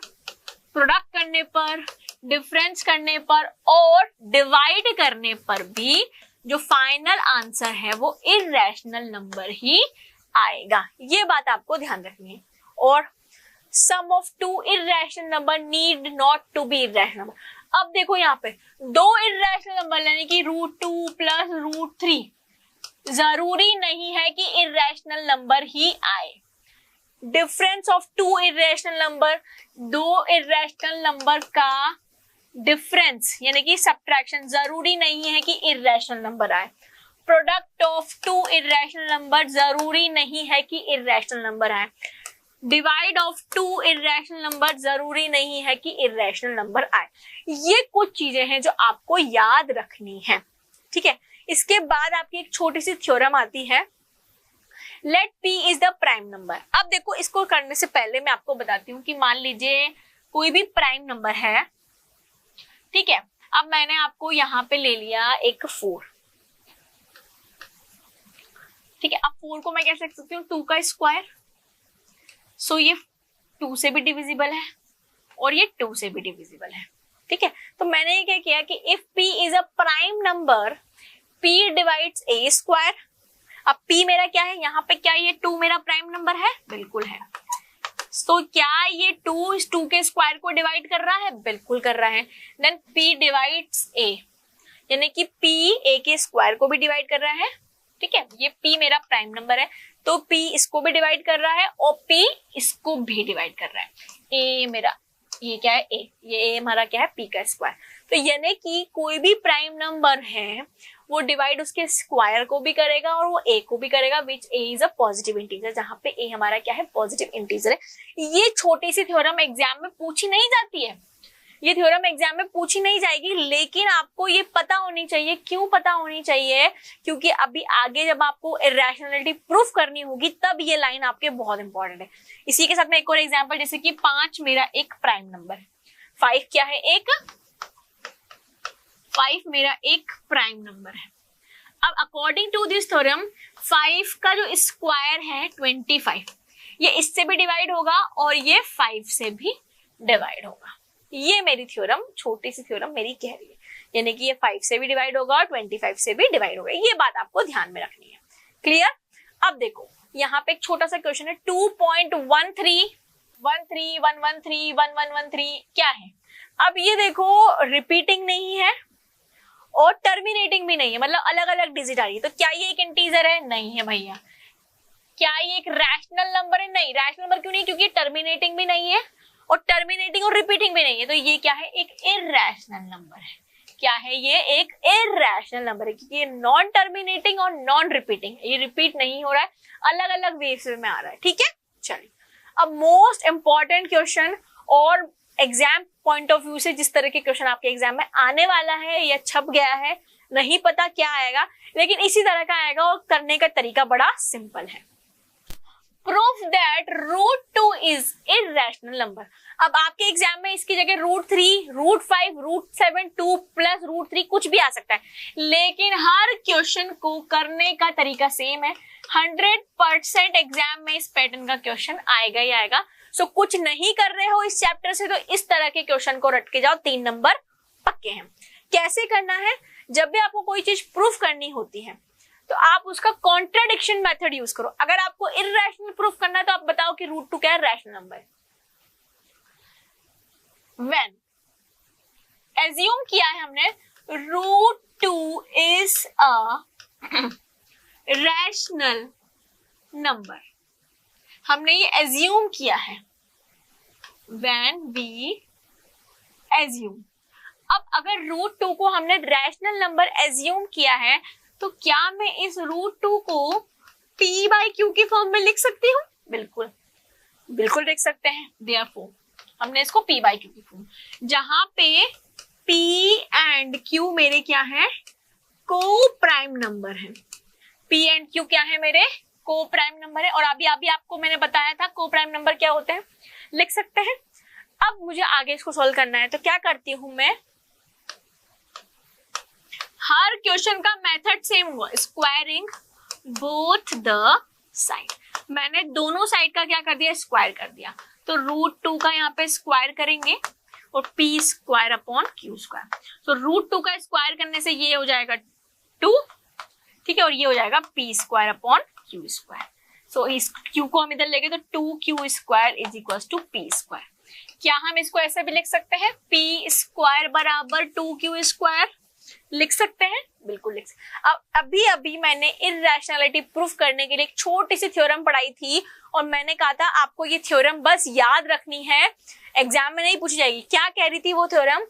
प्रोडक्ट करने पर, डिफरेंस करने पर और डिवाइड करने पर भी जो फाइनल आंसर है वो इररेशनल नंबर ही आएगा। ये बात आपको ध्यान रखनी है। और sum of two irrational number need not to be irrational number. अब देखो यहाँ पे दो इररेशनल नंबर यानी कि √2 प्लस √3 जरूरी नहीं है कि इररेशनल नंबर ही आए। Difference of two irrational number, दो इररेशनल नंबर का डिफरेंस यानी कि सब्ट्रैक्शन, जरूरी नहीं है कि इररेशनल नंबर आए। Product of two irrational number, जरूरी नहीं है कि इररेशनल नंबर आए। Divide of two irrational number, जरूरी नहीं है कि इररेशनल नंबर आए। ये कुछ चीजें हैं जो आपको याद रखनी है, ठीक है। इसके बाद आपकी एक छोटी सी थ्योरम आती है, let P is the prime number. अब देखो इसको करने से पहले मैं आपको बताती हूँ कि मान लीजिए कोई भी प्राइम नंबर है, ठीक है। अब मैंने आपको यहाँ पे ले लिया एक 4, ठीक है। अब 4 को मैं कैसे लिख सकती हूँ, 2 का स्क्वायर। सो ये 2 से भी डिविजिबल है और ये 2 से भी डिविजिबल है, ठीक है। तो मैंने ये क्या किया कि if P is a prime number, P divides A square. अब P मेरा क्या है, यहाँ पे क्या ये 2 मेरा प्राइम नंबर है, बिल्कुल है। तो क्या ये 2 इस 2 के स्क्वायर को डिवाइड कर रहा है, बिल्कुल कर रहा है। देन P डिवाइड्स A यानी कि P A के स्क्वायर को भी डिवाइड कर रहा है, ठीक है। ये P मेरा प्राइम नंबर है तो P इसको भी डिवाइड कर रहा है और P इसको भी डिवाइड कर रहा है। A मेरा ये क्या है, A, ये A हमारा क्या है, P का स्क्वायर। तो यानी कि कोई भी प्राइम नंबर है वो डिवाइड उसके स्क्वायर को भी करेगा और वो A को भी करेगा, विच A is a positive integer, जहाँ पे A हमारा क्या है, पॉजिटिव इंटीजर है। ये छोटी सी थ्योरम एग्जाम में पूछी नहीं जाती है, ये थ्योरम एग्जाम में पूछी नहीं जाएगी, लेकिन आपको ये पता होनी चाहिए। क्यों पता होनी चाहिए, क्योंकि अभी आगे जब आपको इररेशनलिटी प्रूफ करनी होगी तब ये लाइन आपके बहुत इंपॉर्टेंट है। इसी के साथ में एक और एग्जांपल, जैसे कि 5 मेरा एक प्राइम नंबर है, 5 क्या है, 5 मेरा एक प्राइम नंबर है। अब अकॉर्डिंग टू दिस थ्योरम 5 का जो स्क्वायर है 25, ये इससे भी डिवाइड होगा और ये 5 से भी डिवाइड होगा। ये मेरी थ्योरम, छोटी सी थ्योरम मेरी कह रही है, यानी कि ये 5 से भी डिवाइड होगा और 25 से भी डिवाइड होगा। ये बात आपको ध्यान में रखनी है, क्लियर। अब देखो यहाँ पे एक छोटा सा क्वेश्चन है, 2.13 क्या है। अब ये देखो रिपीटिंग नहीं है और टर्मिनेटिंग भी नहीं है, मतलब अलग अलग डिजिट आ रही है। तो क्या ये एक इंटीजर है, नहीं है भैया। क्या ये एक रैशनल नंबर है, नहीं। रैशनल नंबर क्यों नहीं, क्योंकि टर्मिनेटिंग भी नहीं है और टर्मिनेटिंग और रिपीटिंग भी नहीं है। तो ये क्या है, एक इररेशनल नंबर है। क्या है, ये एक इररेशनल नंबर है, क्योंकि ये नॉन टर्मिनेटिंग और नॉन रिपीटिंग, ये रिपीट नहीं हो रहा है, अलग अलग वेव्स में आ रहा है, ठीक है। चलिए अब मोस्ट इंपॉर्टेंट क्वेश्चन और एग्जाम पॉइंट ऑफ व्यू से जिस तरह के क्वेश्चन आपके एग्जाम में आने वाला है या छप गया है, नहीं पता क्या आएगा, लेकिन इसी तरह का आएगा और करने का तरीका बड़ा सिंपल है। Proof that root 2 is irrational number. अब आपके एग्जाम में इसकी जगह √3, √5, √7, 2 प्लस √3 कुछ भी आ सकता है, लेकिन हर क्वेश्चन को करने का तरीका सेम है। 100% एग्जाम में इस पैटर्न का क्वेश्चन आएगा ही आएगा। सो कुछ नहीं कर रहे हो इस चैप्टर से तो इस तरह के क्वेश्चन को रट के जाओ, 3 नंबर पक्के हैं। कैसे करना है? जब भी आपको कोई चीज प्रूफ करनी होती है तो आप उसका कॉन्ट्राडिक्शन मेथड यूज करो। अगर आपको इररेशनल प्रूफ करना है तो आप बताओ कि √2 क्या है, रैशनल नंबर है। When assume किया है हमने √2 is a rational number, हमने ये assume किया है। When we assume, अब अगर √2 को हमने रैशनल नंबर assume किया है तो क्या मैं इस √2 को p/q की फॉर्म में लिख सकती हूँ? बिल्कुल बिल्कुल लिख सकते हैं। Therefore हमने इसको p/q की फॉर्म, जहां पे p एंड q मेरे क्या है, को प्राइम नंबर है। p एंड q क्या है मेरे, को प्राइम नंबर है। और अभी आपको मैंने बताया था को प्राइम नंबर क्या होते हैं, लिख सकते हैं। अब मुझे आगे इसको सोल्व करना है तो क्या करती हूं मैं, हर क्वेश्चन का मेथड सेम हुआ, स्क्वायरिंग बोथ द साइड। मैंने दोनों साइड का क्या कर दिया, स्क्वायर कर दिया। तो √2 का यहाँ पे स्क्वायर करेंगे और p²/q²। तो √2 का स्क्वायर करने से ये हो जाएगा 2, ठीक है, और ये हो जाएगा p²/q²। सो इस q को हम इधर लेंगे तो 2q² = p²। क्या हम इसको ऐसे भी लिख सकते हैं, p² = 2q²? लिख सकते हैं, बिल्कुल लिख सकते। अब अभी मैंने इररेशनैलिटी प्रूफ करने के लिए एक छोटी सी थ्योरम पढ़ाई थी और मैंने कहा था आपको ये थ्योरम बस याद रखनी है, एग्जाम में नहीं पूछी जाएगी। क्या कह रही थी वो थ्योरम,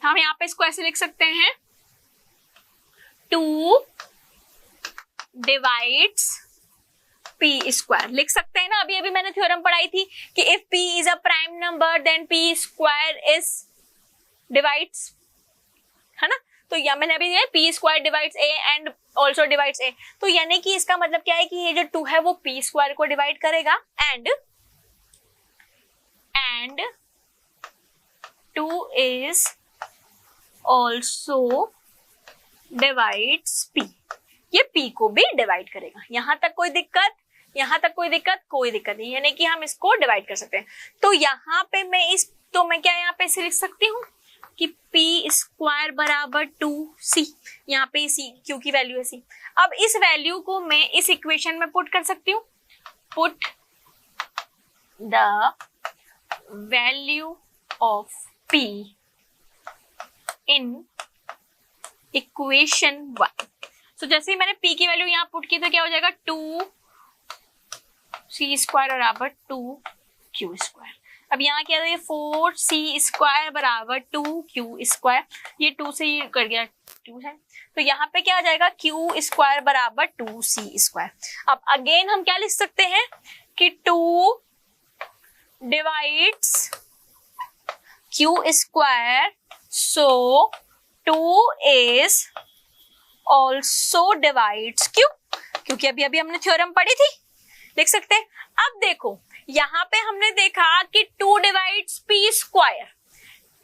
हम यहाँ पे इसको ऐसे लिख सकते हैं, 2 डिवाइड्स p², लिख सकते हैं ना। अभी मैंने थ्योरम पढ़ाई थी कि if p is a prime number then p² is divides, है ना। तो या मैंने अभी p² divides a and also divides a, तो यानी कि इसका मतलब क्या है कि ये जो 2 है वो p² को डिवाइड करेगा and 2 is also divides p, ये p को भी डिवाइड करेगा। यहां तक कोई दिक्कत, यहां तक कोई दिक्कत, कोई दिक्कत नहीं, यानी कि हम इसको डिवाइड कर सकते हैं। तो यहाँ पे मैं क्या यहाँ पे इसे लिख सकती हूँ कि p² = 2c, यहाँ पे c q की वैल्यू है c। अब इस वैल्यू को मैं इस इक्वेशन में पुट कर सकती हूँ, put the value of p in equation 1। सो जैसे ही मैंने p की वैल्यू यहाँ पुट की तो क्या हो जाएगा, 2c² = 2q²। अब यहाँ क्या है, 4c² = 2q², ये 2 से ही कर गया 2 है, तो यहाँ पे क्या आ जाएगा, q² = 2c²। अब अगेन हम क्या लिख सकते हैं कि 2 divides q², so 2 is also divides q, क्योंकि अभी हमने थ्योरम पढ़ी थी, लिख सकते हैं। अब देखो यहाँ पे हमने देखा कि 2 divides p²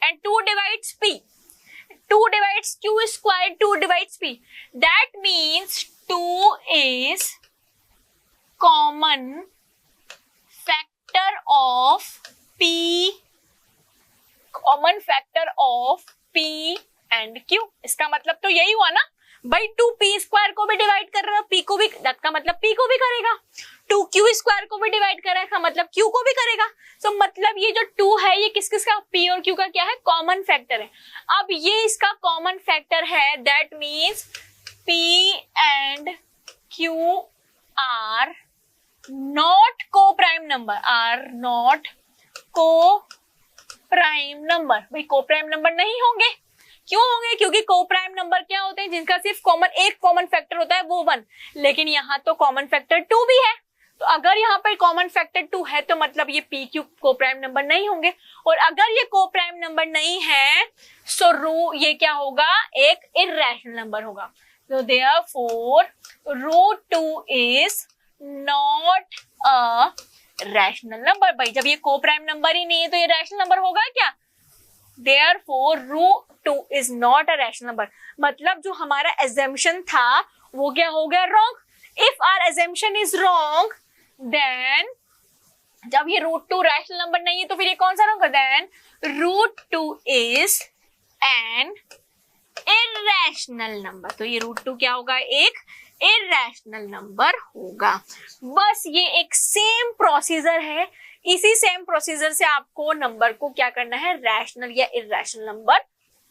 and 2 divides p, 2 divides q², 2 divides p, that means 2 is common factor of p, common factor of p and q। इसका मतलब तो यही हुआ ना भाई, 2 p² को भी डिवाइड कर रहा है, p को भी, का मतलब p को भी करेगा, 2 q² को भी डिवाइड कर रहा है, मतलब q को भी करेगा। तो मतलब ये जो 2 है ये किस किस का, p और q का क्या है, कॉमन फैक्टर है। अब ये इसका कॉमन फैक्टर है, that means p and q are not coprime number, are not coprime number. भाई को प्राइम नंबर नहीं होंगे, क्यों होंगे, क्योंकि को प्राइम नंबर क्या होते हैं, जिनका सिर्फ एक कॉमन फैक्टर होता है वो 1, लेकिन यहाँ तो कॉमन फैक्टर 2 भी है, तो अगर यहाँ पर कॉमन फैक्टर 2 है तो मतलब ये p क्यूब कोप्राइम नंबर नहीं होंगे, और अगर ये कोप्राइम नंबर नहीं है सो ये क्या होगा, एक इर्रेशनल नंबर होगा। So therefore root 2 is not a rational number। भाई जब ये कोप्राइम नंबर ही नहीं है तो ये रैशनल नंबर होगा क्या? Therefore root 2 is not a rational number। मतलब जो हमारा assumption था वो क्या हो गया, wrong। If our assumption is wrong then जब ये root 2 रैशनल नंबर नहीं है तो फिर ये कौन सा होगा, then root 2 is an irrational number. तो ये रूट 2 क्या होगा, एक इर्रेशनल नंबर होगा। बस ये एक सेम प्रोसीजर है, इसी सेम प्रोसीजर से आपको नंबर को क्या करना है, रैशनल या इर्रेशनल नंबर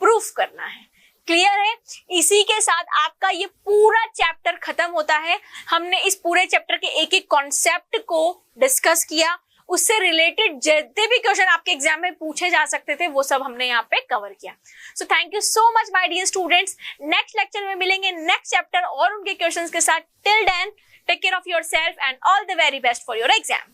प्रूफ करना है। क्लियर है? इसी के साथ आपका ये पूरा चैप्टर खत्म होता है। हमने इस पूरे चैप्टर के एक एक कॉन्सेप्ट को डिस्कस किया, उससे रिलेटेड जितने भी क्वेश्चन आपके एग्जाम में पूछे जा सकते थे वो सब हमने यहाँ पे कवर किया। So thank you so much my dear students. Next lecture में मिलेंगे नेक्स्ट चैप्टर और उनके क्वेश्चंस के साथ। Till then take care of yourself and all the very best for your exam.